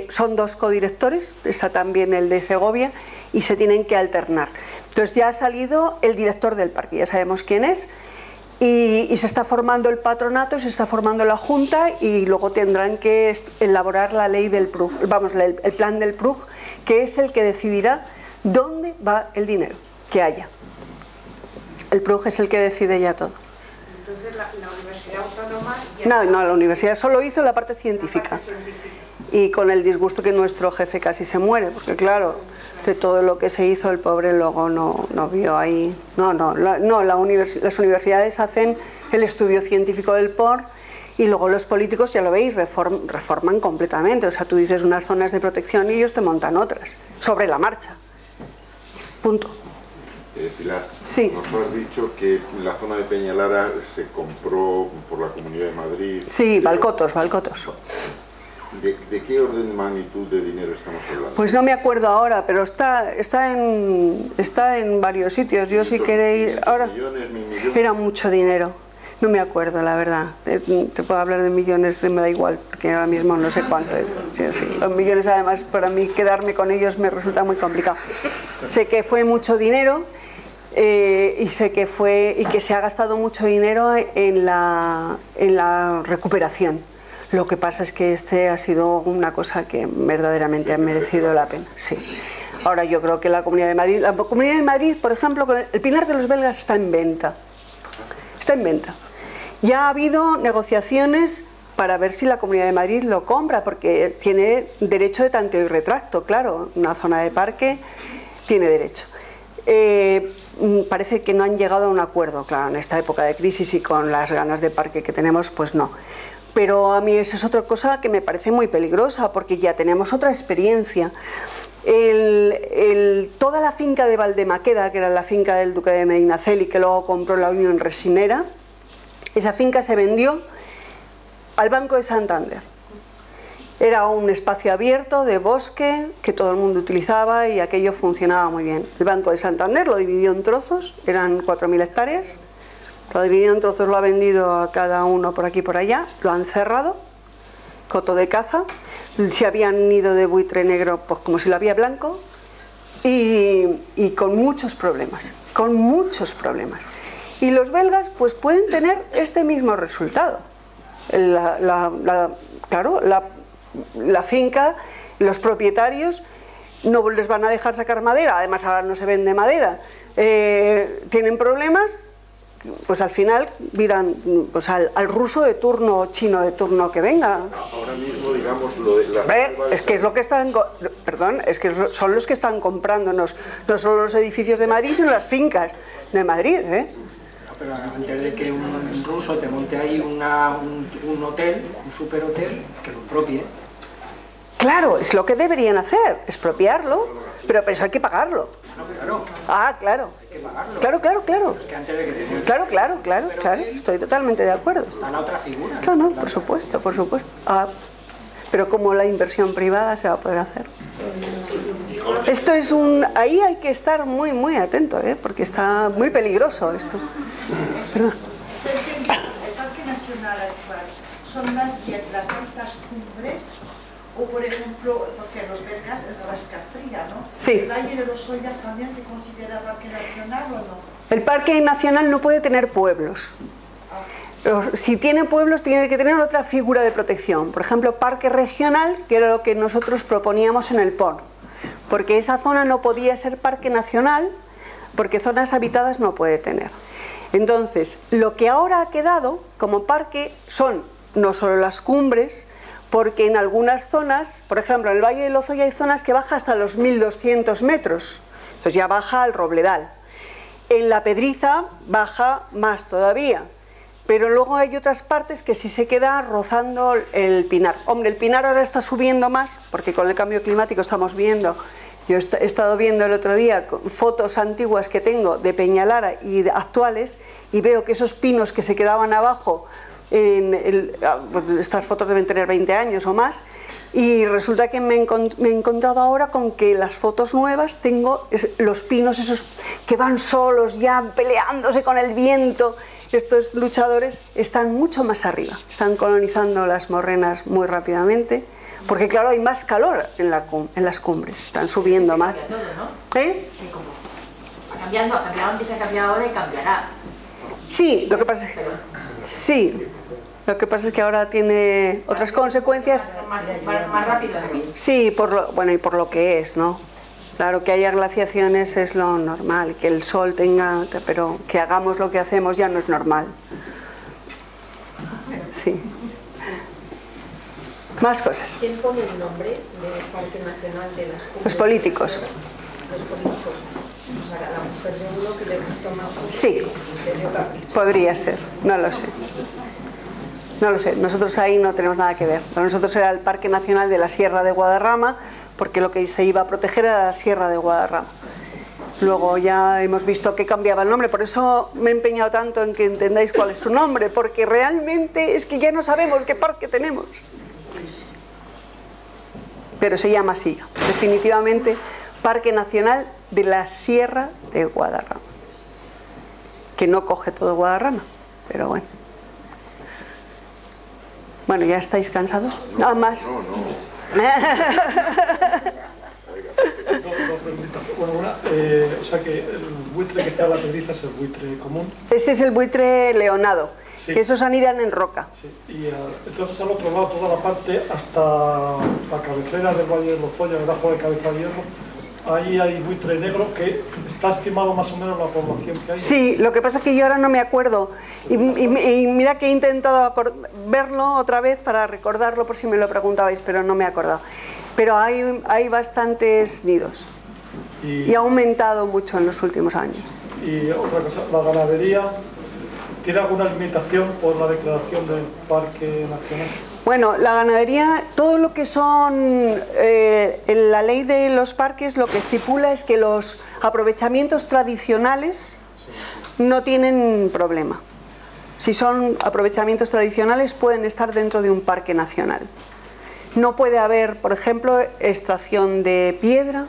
son 2 codirectores, está también el de Segovia y se tienen que alternar. Entonces ya ha salido el director del parque, ya sabemos quién es y se está formando el patronato, se está formando la junta y luego tendrán que elaborar la ley del PRUG, el plan del PRUG, que es el que decidirá dónde va el dinero que haya. El PRUG es el que decide ya todo. Entonces la Universidad Autónoma... No, la universidad solo hizo la parte científica. Y con el disgusto que nuestro jefe casi se muere, porque claro, de todo lo que se hizo el pobre luego no vio ahí... Las universidades hacen el estudio científico del POR y luego los políticos, ya lo veis, reforman completamente. O sea, tú dices unas zonas de protección y ellos te montan otras, sobre la marcha. Punto. Pilar, sí. Nos has dicho que la zona de Peñalara se compró por la Comunidad de Madrid. Sí, Valcotos. ¿De qué orden de magnitud de dinero estamos hablando? Pues no me acuerdo ahora, pero está en varios sitios. Yo si queréis... Ahora millones, 1.000 millones. Era mucho dinero. No me acuerdo, la verdad. Te puedo hablar de millones, me da igual, porque ahora mismo no sé cuánto es. Sí. Los millones, además, para mí quedarme con ellos me resulta muy complicado. Sé que fue mucho dinero y sé que se ha gastado mucho dinero en la recuperación. Lo que pasa es que ha sido una cosa que verdaderamente ha merecido la pena. Sí. Ahora yo creo que la Comunidad de Madrid, por ejemplo, el Pinar de los Belgas está en venta. Está en venta. Ya ha habido negociaciones para ver si la Comunidad de Madrid lo compra, porque tiene derecho de tanteo y retracto, claro, una zona de parque tiene derecho. Parece que no han llegado a un acuerdo, claro, en esta época de crisis y con las ganas de parque que tenemos, pues no. Pero a mí esa es otra cosa que me parece muy peligrosa, porque ya tenemos otra experiencia. Toda la finca de Valdemaqueda, que era la finca del duque de Medinaceli, que luego compró la Unión Resinera, esa finca se vendió al Banco de Santander. Era un espacio abierto de bosque que todo el mundo utilizaba y aquello funcionaba muy bien. El Banco de Santander lo dividió en trozos, eran 4.000 hectáreas, lo dividió en trozos, lo ha vendido a cada uno por aquí y por allá, lo han cerrado, coto de caza, si había nido de buitre negro, pues como si lo había blanco, y con muchos problemas, Y los belgas pues pueden tener este mismo resultado. Claro, la finca, los propietarios no les van a dejar sacar madera, además ahora no se vende madera, tienen problemas, pues al final miran pues al ruso de turno o chino de turno que venga. Ahora mismo, digamos, lo de la... Es que es lo que están, perdón, es que son los que están comprándonos, no solo los edificios de Madrid, sino las fincas de Madrid, Pero antes de que un ruso te monte ahí un hotel, un superhotel, que lo expropie. Claro, es lo que deberían hacer, expropiarlo, pero eso hay que pagarlo. Claro. Ah, claro. Hay que pagarlo. Claro. Es que antes de que te Claro, estoy totalmente de acuerdo. está la otra figura. No, por supuesto. Pero como la inversión privada se va a poder hacer. Esto es ahí hay que estar muy atento, porque está muy peligroso esto. Perdón. El Parque Nacional actual son más bien las altas cumbres o, por ejemplo, porque los belgas es Rasca Fría, ¿no? Sí. ¿El Valle de los Ollas también se considera Parque Nacional o no? El Parque Nacional no puede tener pueblos. Si tiene pueblos, tiene que tener otra figura de protección. Por ejemplo, Parque Regional, que era lo que nosotros proponíamos en el POR. Porque esa zona no podía ser Parque Nacional, porque zonas habitadas no puede tener. Entonces, lo que ahora ha quedado como parque son no solo las cumbres, porque en algunas zonas, por ejemplo, en el Valle de Lozoya hay zonas que baja hasta los 1200 metros, entonces ya baja al Robledal. En la Pedriza baja más todavía, pero luego hay otras partes que sí se queda rozando el Pinar. Hombre, el Pinar ahora está subiendo más, porque con el cambio climático estamos viendo, yo he estado viendo el otro día fotos antiguas que tengo de Peñalara y actuales, y veo que esos pinos que se quedaban abajo estas fotos deben tener 20 años o más, y resulta que me he encontrado ahora con que las fotos nuevas tengo los pinos esos que van solos ya peleándose con el viento. Estos luchadores están mucho más arriba, están colonizando las morrenas muy rápidamente, porque claro, hay más calor en las cumbres, están subiendo más. Todo, ¿no? ¿Eh? Sí, como ha cambiado antes, ha cambiado ahora y cambiará. Sí, lo que pasa es que ahora tiene otras consecuencias. Más rápido. Sí, por lo que es, ¿no? Claro, que haya glaciaciones es lo normal, que el sol tenga, pero que hagamos lo que hacemos ya no es normal. Sí. Más cosas. ¿Quién pone el nombre del Parque Nacional de las Cumbres? Los políticos. Los políticos. O sea, la mujer de uno que le gustó más. Sí, podría ser, no lo sé. No lo sé, nosotros ahí no tenemos nada que ver. Para nosotros era el Parque Nacional de la Sierra de Guadarrama, porque lo que se iba a proteger era la Sierra de Guadarrama. Luego ya hemos visto que cambiaba el nombre, por eso me he empeñado tanto en que entendáis cuál es su nombre, porque realmente es que ya no sabemos qué parque tenemos. Pero se llama así, definitivamente Parque Nacional de la Sierra de Guadarrama. Que no coge todo Guadarrama, pero bueno. Bueno, ¿ya estáis cansados? Nada más. No. Bueno, o sea que el buitre que está en la pedriza es el buitre común. Ese es el buitre leonado, sí. Que esos anidan en roca. Sí. Y entonces al otro lado, toda la parte hasta la cabecera del Valle de Lozoya, debajo de Cabeza de Hierro, ahí hay buitre negro que está estimado más o menos la población que hay. Sí, lo que pasa es que yo ahora no me acuerdo. Y mira que he intentado verlo otra vez para recordarlo por si me lo preguntabais, pero no me he acordado. Pero hay bastantes nidos. Y ha aumentado mucho en los últimos años. Y otra cosa, la ganadería, ¿tiene alguna limitación por la declaración del Parque Nacional? Bueno, la ganadería, todo lo que son, la ley de los parques lo que estipula es que los aprovechamientos tradicionales no tienen problema. Si son aprovechamientos tradicionales pueden estar dentro de un parque nacional. No puede haber, por ejemplo, extracción de piedra,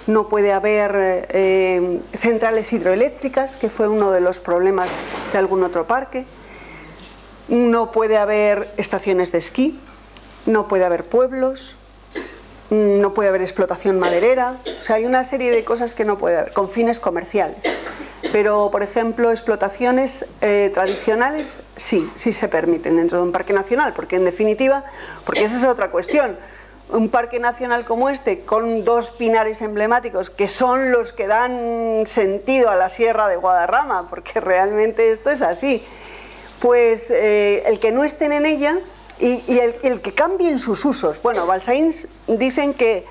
no puede haber centrales hidroeléctricas, que fue uno de los problemas de algún otro parque. No puede haber estaciones de esquí, no puede haber pueblos, no puede haber explotación maderera. O sea, hay una serie de cosas que no puede haber, con fines comerciales. Pero, por ejemplo, explotaciones tradicionales sí se permiten dentro de un parque nacional, porque en definitiva, porque esa es otra cuestión, un parque nacional como este, con dos pinares emblemáticos, que son los que dan sentido a la Sierra de Guadarrama, porque realmente esto es así, pues el que no estén en ella y el que cambien sus usos. Bueno, Balsaíns dicen que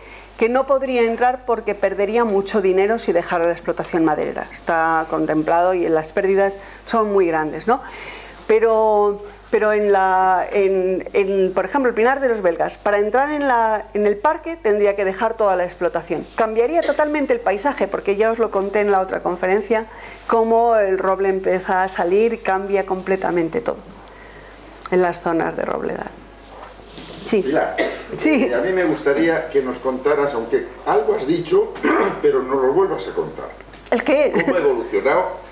no podría entrar porque perdería mucho dinero si dejara la explotación maderera. Está contemplado y las pérdidas son muy grandes, ¿no? Pero por ejemplo, el Pinar de los Belgas, para entrar en el parque tendría que dejar toda la explotación. Cambiaría totalmente el paisaje, porque ya os lo conté en la otra conferencia, cómo el roble empieza a salir y cambia completamente todo en las zonas de robledal. Sí. Pilar, sí. A mí me gustaría que nos contaras, aunque algo has dicho, pero nos lo vuelvas a contar. ¿El qué? ¿Cómo ha evolucionado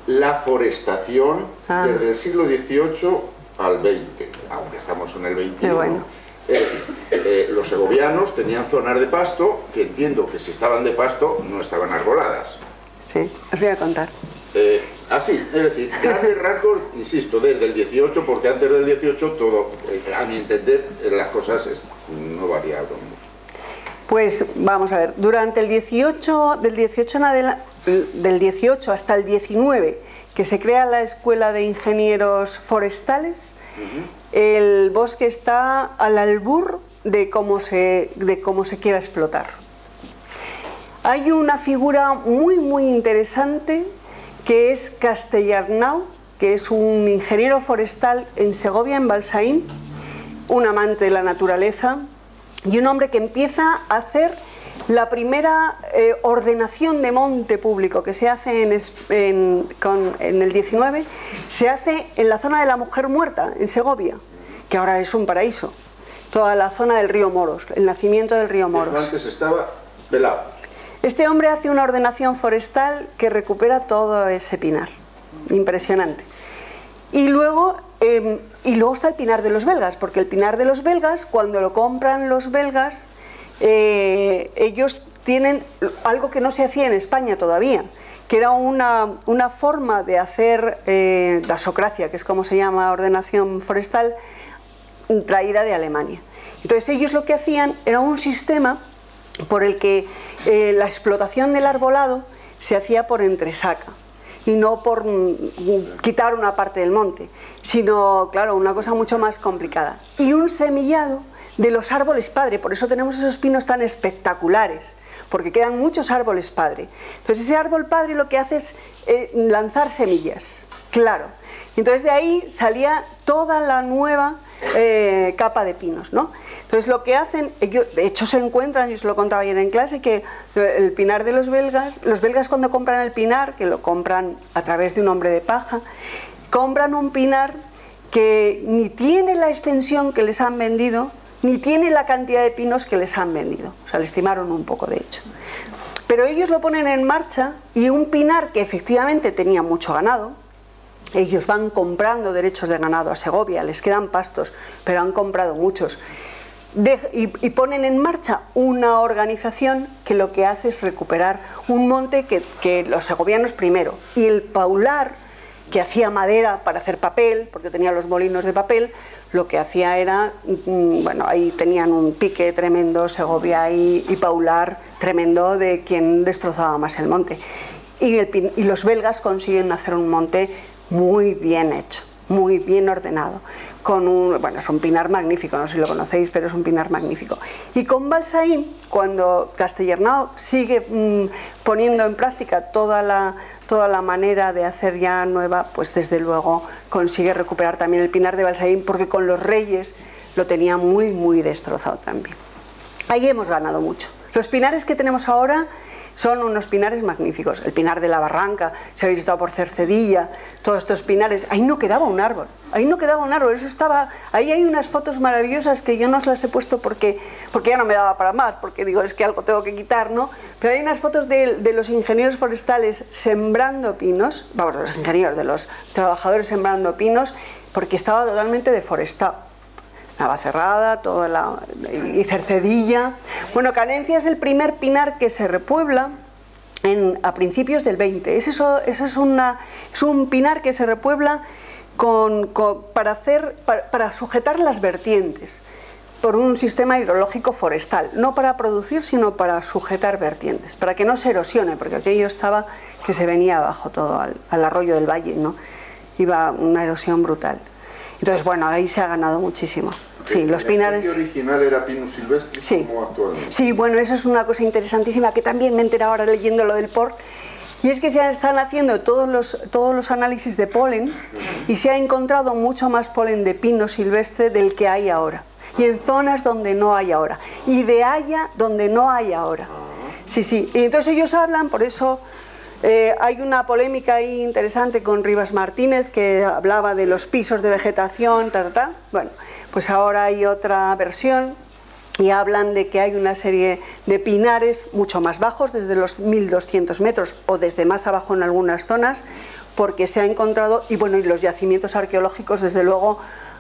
la forestación desde el siglo XVIII al XX, aunque estamos en el XXI? Bueno. Es decir, los segovianos tenían zonas de pasto que entiendo que si estaban de pasto no estaban arboladas. Sí, os voy a contar. Así, es decir, grandes rasgos, insisto, desde el 18, porque antes del 18 todo, a mi entender, las cosas no variaron mucho. Pues vamos a ver, durante el 18, del 18 hasta el 19, que se crea la Escuela de Ingenieros Forestales, el bosque está al albur de cómo se quiera explotar. Hay una figura muy interesante que es Castellarnau, que es un ingeniero forestal en Segovia, en Balsaín, un amante de la naturaleza y un hombre que empieza a hacer La primera ordenación de monte público que se hace en el 19 se hace en la zona de la Mujer Muerta, en Segovia, que ahora es un paraíso. Toda la zona del río Moros, el nacimiento del río Moros. Eso antes estaba pelado. Este hombre hace una ordenación forestal que recupera todo ese pinar. Impresionante. Y luego está el pinar de los belgas, porque el pinar de los belgas, cuando lo compran los belgas, ellos tienen algo que no se hacía en España todavía, que era una forma de hacer dasocracia, que es como se llama ordenación forestal, traída de Alemania. Entonces ellos lo que hacían era un sistema por el que la explotación del arbolado se hacía por entresaca y no por quitar una parte del monte, sino, claro, una cosa mucho más complicada. Y un semillado de los árboles padre, por eso tenemos esos pinos tan espectaculares, porque quedan muchos árboles padre. Entonces ese árbol padre lo que hace es lanzar semillas, claro. Entonces de ahí salía toda la nueva capa de pinos, ¿no? Entonces lo que hacen, ellos, de hecho se encuentran, yo se lo contaba ayer en clase, que el pinar de los belgas cuando compran el pinar, que lo compran a través de un hombre de paja, compran un pinar que ni tiene la extensión que les han vendido, ni tiene la cantidad de pinos que les han vendido. O sea, le estimaron un poco, de hecho. Pero ellos lo ponen en marcha y un pinar que efectivamente tenía mucho ganado, ellos van comprando derechos de ganado a Segovia, les quedan pastos, pero han comprado muchos. Y ponen en marcha una organización que lo que hace es recuperar un monte que los segovianos primero, y el paular, que hacía madera para hacer papel, porque tenía los molinos de papel, lo que hacía era, bueno, ahí tenían un pique tremendo, Segovia y paular tremendo de quien destrozaba más el monte. Y los belgas consiguen hacer un monte muy bien hecho, muy bien ordenado, bueno, es un pinar magnífico, no sé si lo conocéis, pero es un pinar magnífico. Y con Balsaín, cuando Castellernau sigue poniendo en práctica toda la manera de hacer ya nueva, pues desde luego consigue recuperar también el pinar de Balsaín, porque con los reyes lo tenía muy, muy destrozado también. Ahí hemos ganado mucho. Los pinares que tenemos ahora son unos pinares magníficos. El pinar de la Barranca, si habéis estado por Cercedilla, todos estos pinares, ahí no quedaba un árbol, eso estaba, ahí hay unas fotos maravillosas que yo no os las he puesto porque ya no me daba para más, porque digo, es que algo tengo que quitar, ¿no? Pero hay unas fotos de los ingenieros forestales sembrando pinos, vamos, los ingenieros, de los trabajadores sembrando pinos, porque estaba totalmente deforestado. Navacerrada, y Cercedilla. Bueno, Canencia es el primer pinar que se repuebla a principios del 20. Es un pinar que se repuebla para sujetar las vertientes por un sistema hidrológico forestal, no para producir, sino para sujetar vertientes, para que no se erosione, porque aquello estaba que se venía abajo todo al arroyo del valle, ¿no? Iba una erosión brutal. Entonces, bueno, ahí se ha ganado muchísimo. Sí, los pinares... ¿El original era Pinus silvestris? Sí. ¿Cómo actualmente? Sí, bueno, eso es una cosa interesantísima que también me he enterado ahora leyendo lo del POR, y es que se están haciendo todos los análisis de polen y se ha encontrado mucho más polen de pino silvestre del que hay ahora, y en zonas donde no hay ahora, y de haya donde no hay ahora. Sí, sí, y entonces ellos hablan, por eso... hay una polémica ahí interesante con Rivas Martínez, que hablaba de los pisos de vegetación, Bueno, pues ahora hay otra versión y hablan de que hay una serie de pinares mucho más bajos, desde los 1200 metros o desde más abajo en algunas zonas, porque se ha encontrado, y bueno, y los yacimientos arqueológicos desde luego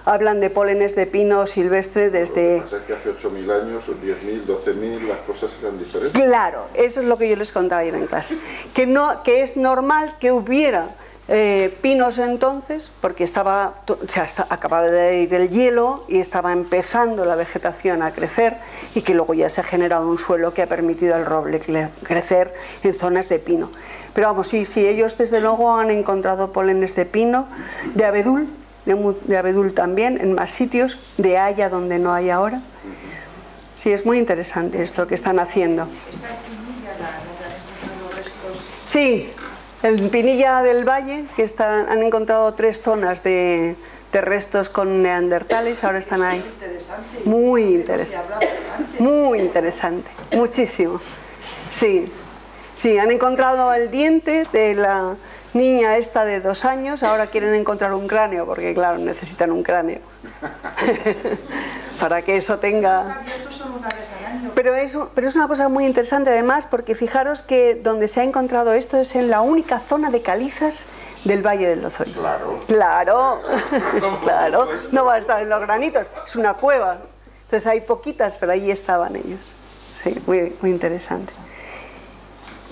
hablan de pólenes de pino silvestre desde... Lo que pasa es que hace 8.000 años, 10.000, 12.000, las cosas eran diferentes. Claro, eso es lo que yo les contaba ayer en clase. Que es normal que hubiera pinos entonces, porque acababa de ir el hielo y estaba empezando la vegetación a crecer, y que luego ya se ha generado un suelo que ha permitido al roble crecer en zonas de pino. Pero vamos, sí, ellos desde luego han encontrado pólenes de pino, de abedul también, en más sitios, de haya donde no hay ahora. Sí, es muy interesante esto que están haciendo. ¿Está en Pinilla los restos? Sí, en Pinilla del Valle, que han encontrado 3 zonas de restos con neandertales, ahora están ahí. Interesante. Muy interesante. Muy interesante, muchísimo. Sí, sí, han encontrado el diente de la niña esta de 2 años, ahora quieren encontrar un cráneo, porque claro, necesitan un cráneo. Para que eso tenga... Pero es una cosa muy interesante además, porque fijaros que donde se ha encontrado esto es en la única zona de calizas del Valle del Lozoya. Claro. Claro, claro, no va a estar en los granitos, es una cueva. Entonces hay poquitas, pero ahí estaban ellos. Sí, muy, muy interesante.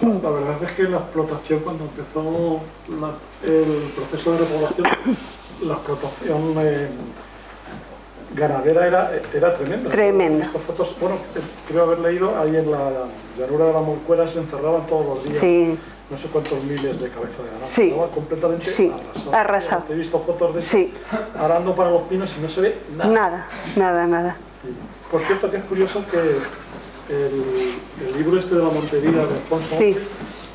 La verdad es que la explotación, cuando empezó el proceso de repoblación, la explotación ganadera era tremenda. Tremenda. Estas fotos, bueno, creo haber leído, ahí en la llanura de la Morcuera se encerraban todos los días. Sí. No sé cuántos miles de cabezas de ganado. Sí. Estaba completamente arrasado. He visto fotos de arando para los pinos y no se ve nada. Nada. Por cierto, que es curioso que el libro este de la Montería de Alfonso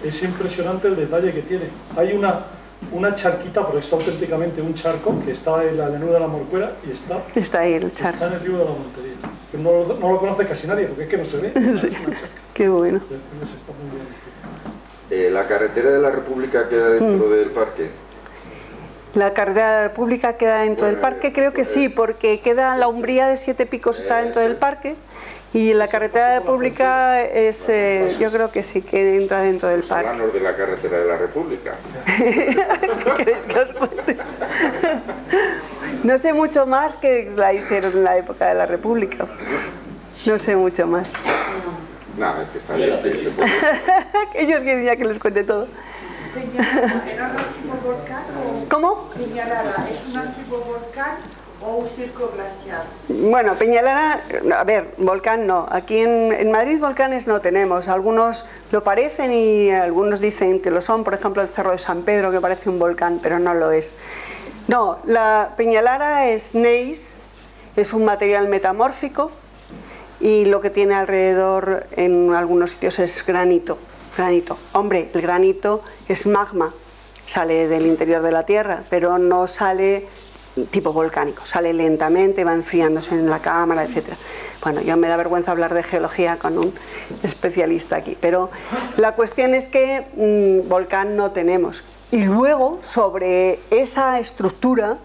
es impresionante el detalle que tiene. Hay una charquita, porque es auténticamente un charco, que está en la llanura de la Morcuera y está ahí el charco. Está en el río de la Montería. Que no lo conoce casi nadie, porque es que no se ve. Sí. Qué bueno. Está muy bien. ¿La carretera de la República queda dentro del parque? La carretera de la República queda dentro del parque, creo que sí, porque queda la Umbría de Siete Picos está dentro del parque. Y la carretera de la República es, yo creo que sí, que entra dentro del parque. Háblanos de la carretera de la República. ¿Qué queréis que os cuente? No sé mucho más que la hicieron en la época de la República. No sé mucho más. Nada, es que está bien. Ellos querían que les cuente todo. ¿Peñalara era un antiguo volcán o...? ¿Cómo? ¿Peñalara es un antiguo volcán o un circo glaciar? Bueno, Peñalara, a ver, volcán no. Aquí en Madrid volcanes no tenemos. Algunos lo parecen y algunos dicen que lo son. Por ejemplo, el Cerro de San Pedro, que parece un volcán, pero no lo es. No, la Peñalara es gneiss, es un material metamórfico y lo que tiene alrededor en algunos sitios es granito. Hombre, el granito es magma, sale del interior de la Tierra, pero no sale tipo volcánico, sale lentamente, va enfriándose en la cámara, etc. Bueno, yo me da vergüenza hablar de geología con un especialista aquí, pero la cuestión es que volcán no tenemos. Y luego, sobre esa estructura,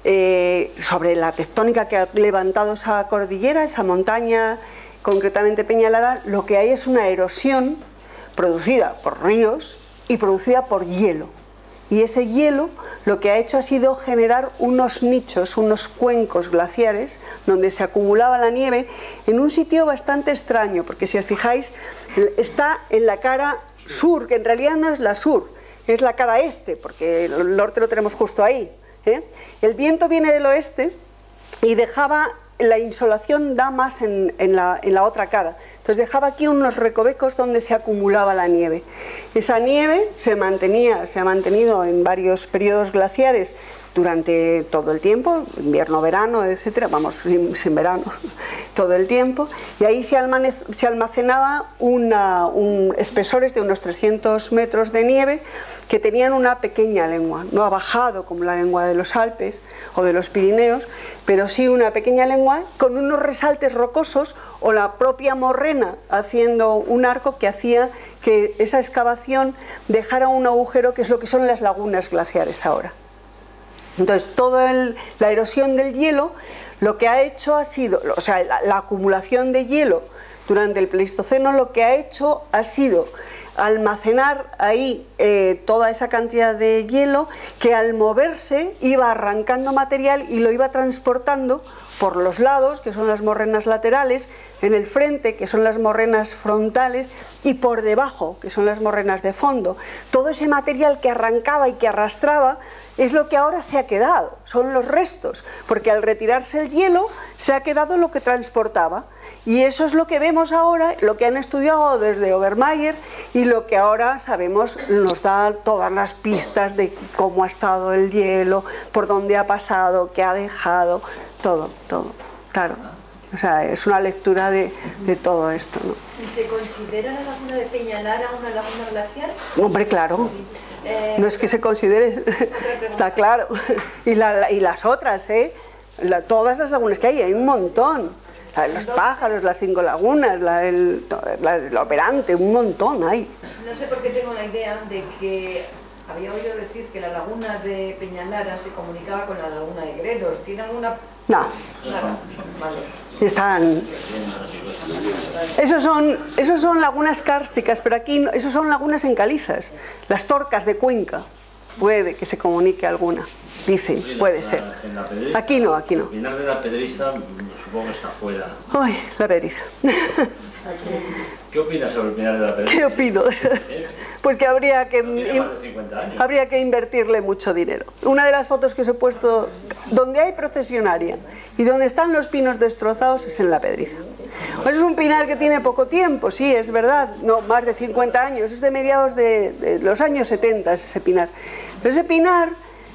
sobre la tectónica que ha levantado esa cordillera, esa montaña, concretamente Peñalara, lo que hay es una erosión producida por ríos y producida por hielo. Y ese hielo lo que ha hecho ha sido generar unos nichos, unos cuencos glaciares donde se acumulaba la nieve en un sitio bastante extraño, porque si os fijáis está en la cara sur, que en realidad no es la sur, es la cara este, porque el norte lo tenemos justo ahí. El viento viene del oeste y dejaba... La insolación da más en la otra cara, entonces dejaba aquí unos recovecos donde se acumulaba la nieve. Esa nieve se ha mantenido en varios periodos glaciares durante todo el tiempo, invierno, verano, etcétera, vamos, sin verano, todo el tiempo, y ahí se almacenaba espesores de unos 300 metros de nieve que tenían una pequeña lengua, no ha bajado como la lengua de los Alpes o de los Pirineos, pero sí una pequeña lengua con unos resaltes rocosos o la propia morrena haciendo un arco que hacía que esa excavación dejara un agujero, que es lo que son las lagunas glaciares ahora. Entonces, toda la erosión del hielo lo que ha hecho ha sido, o sea, la acumulación de hielo durante el Pleistoceno lo que ha hecho ha sido almacenar ahí toda esa cantidad de hielo que al moverse iba arrancando material y lo iba transportando por los lados, que son las morrenas laterales, en el frente, que son las morrenas frontales, y por debajo, que son las morrenas de fondo. Todo ese material que arrancaba y que arrastraba es lo que ahora se ha quedado, son los restos, porque al retirarse el hielo se ha quedado lo que transportaba. Y eso es lo que vemos ahora, lo que han estudiado desde Obermayr y lo que ahora sabemos nos da todas las pistas de cómo ha estado el hielo, por dónde ha pasado, qué ha dejado, todo, claro. O sea, es una lectura de todo esto, ¿no? ¿Y se considera la laguna de Peñalara una laguna glaciar? Hombre, claro. No es que se considere, está claro. Y las otras, todas las lagunas que hay un montón. La de los pájaros, las 5 lagunas, el operante, un montón hay. No sé por qué tengo la idea de que había oído decir que la laguna de Peñalara se comunicaba con la laguna de Gredos. ¿Tiene alguna...? No. Nada. Vale. Están... Esos son lagunas kársticas, pero aquí no, esos son lagunas en calizas. Las Torcas de Cuenca, puede que se comunique alguna. Dicen, puede ser. Aquí no, aquí no. El Pinar de la Pedriza, supongo que está fuera. Ay, la Pedriza. ¿Qué opinas sobre el Pinar de la Pedriza? ¿Qué opino? Pues que habría que invertirle mucho dinero. Una de las fotos que os he puesto, donde hay procesionaria y donde están los pinos destrozados, es en la Pedriza. Pues es un pinar que tiene poco tiempo, sí, es verdad, no, más de 50 años, es de mediados de los años 70 ese pinar. Pero ese pinar,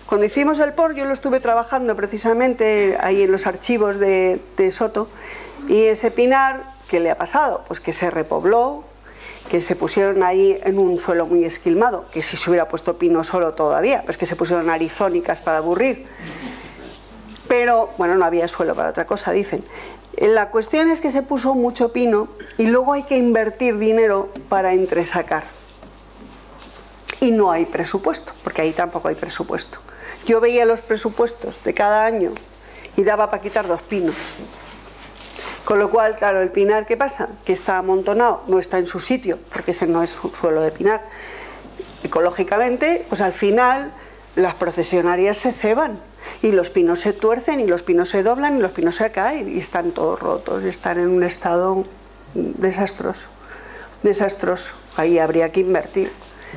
cuando hicimos el POR, yo lo estuve trabajando precisamente ahí en los archivos de Soto, y ese pinar, ¿qué le ha pasado? Pues que se repobló, que se pusieron ahí en un suelo muy esquilmado, que si se hubiera puesto pino solo todavía, pues que se pusieron arizónicas para aburrir. Pero, bueno, no había suelo para otra cosa, dicen. La cuestión es que se puso mucho pino y luego hay que invertir dinero para entresacar. Y no hay presupuesto, porque ahí tampoco hay presupuesto. Yo veía los presupuestos de cada año y daba para quitar 2 pinos. Con lo cual, claro, el pinar, ¿qué pasa? Que está amontonado, no está en su sitio, porque ese no es un suelo de pinar. Ecológicamente, pues al final las procesionarias se ceban y los pinos se tuercen y los pinos se doblan y los pinos se caen y están todos rotos y están en un estado desastroso. Desastroso. Ahí habría que invertir.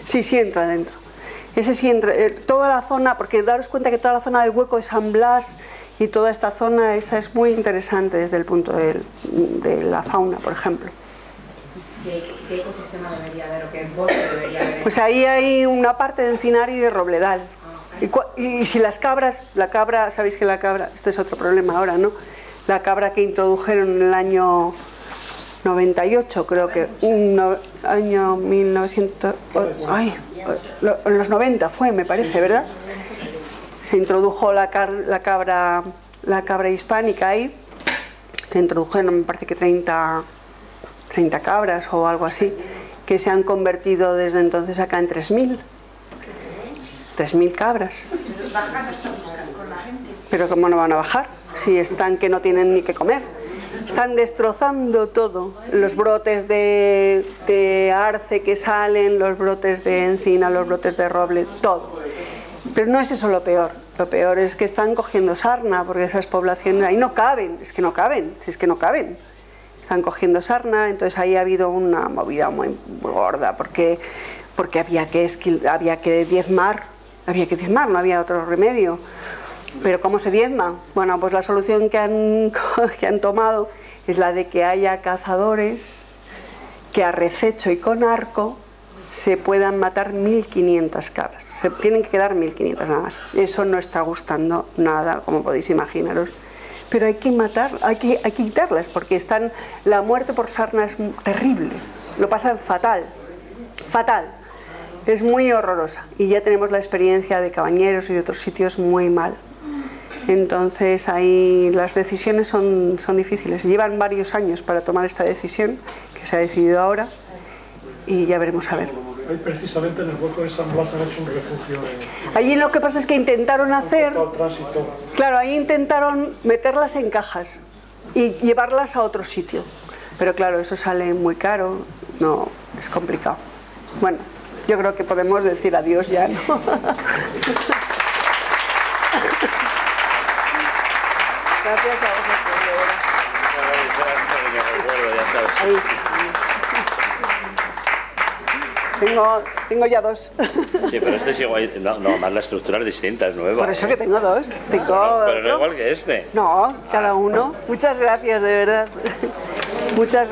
Sí, sí entra dentro. Ese sí entra. Toda la zona, porque daros cuenta que toda la zona del Hueco de San Blas y toda esta zona, esa es muy interesante desde el punto de la fauna, por ejemplo. ¿Qué ecosistema debería haber o qué bosque debería haber? Pues ahí hay una parte de encinario y de robledal. Y si las cabras, la cabra, sabéis que la cabra, este es otro problema ahora, ¿no? La cabra que introdujeron en el año 98, creo que, año 1900, ay, en los 90 fue, me parece, ¿verdad? Se introdujo la cabra hispánica ahí, se introdujeron, me parece que 30 cabras o algo así, que se han convertido desde entonces acá en 3.000 cabras. Pero ¿cómo no van a bajar? Si están que no tienen ni que comer. Están destrozando todo, los brotes de arce que salen, los brotes de encina, los brotes de roble, todo. Pero no es eso lo peor es que están cogiendo sarna, porque esas poblaciones ahí no caben, es que no caben, si es que no caben. Están cogiendo sarna, entonces ahí ha habido una movida muy gorda, porque había que diezmar, no había otro remedio. ¿Pero cómo se diezma? Bueno, pues la solución que han tomado es la de que haya cazadores que a rececho y con arco se puedan matar 1.500 cabras. Se tienen que quedar 1.500 nada más. Eso no está gustando nada, como podéis imaginaros. Pero hay que matar, hay que quitarlas, porque la muerte por sarna es terrible. Lo pasan fatal, fatal. Es muy horrorosa. Y ya tenemos la experiencia de Cabañeros y de otros sitios muy mal. Entonces ahí las decisiones son difíciles. Llevan varios años para tomar esta decisión, que se ha decidido ahora, y ya veremos a ver. Ahí precisamente en el Hueco de San Blas han hecho un refugio. Allí lo que pasa es que intentaron hacer... Claro, ahí intentaron meterlas en cajas y llevarlas a otro sitio. Pero claro, eso sale muy caro, no, es complicado. Bueno, yo creo que podemos decir adiós ya, ¿no? Gracias a vosotros, de verdad. Tengo ya 2. Sí, pero este es igual, no, más la estructura es distinta, es nueva. Por eso que tengo 2. Pero no igual que este. No, cada uno. Muchas gracias, de verdad. Muchas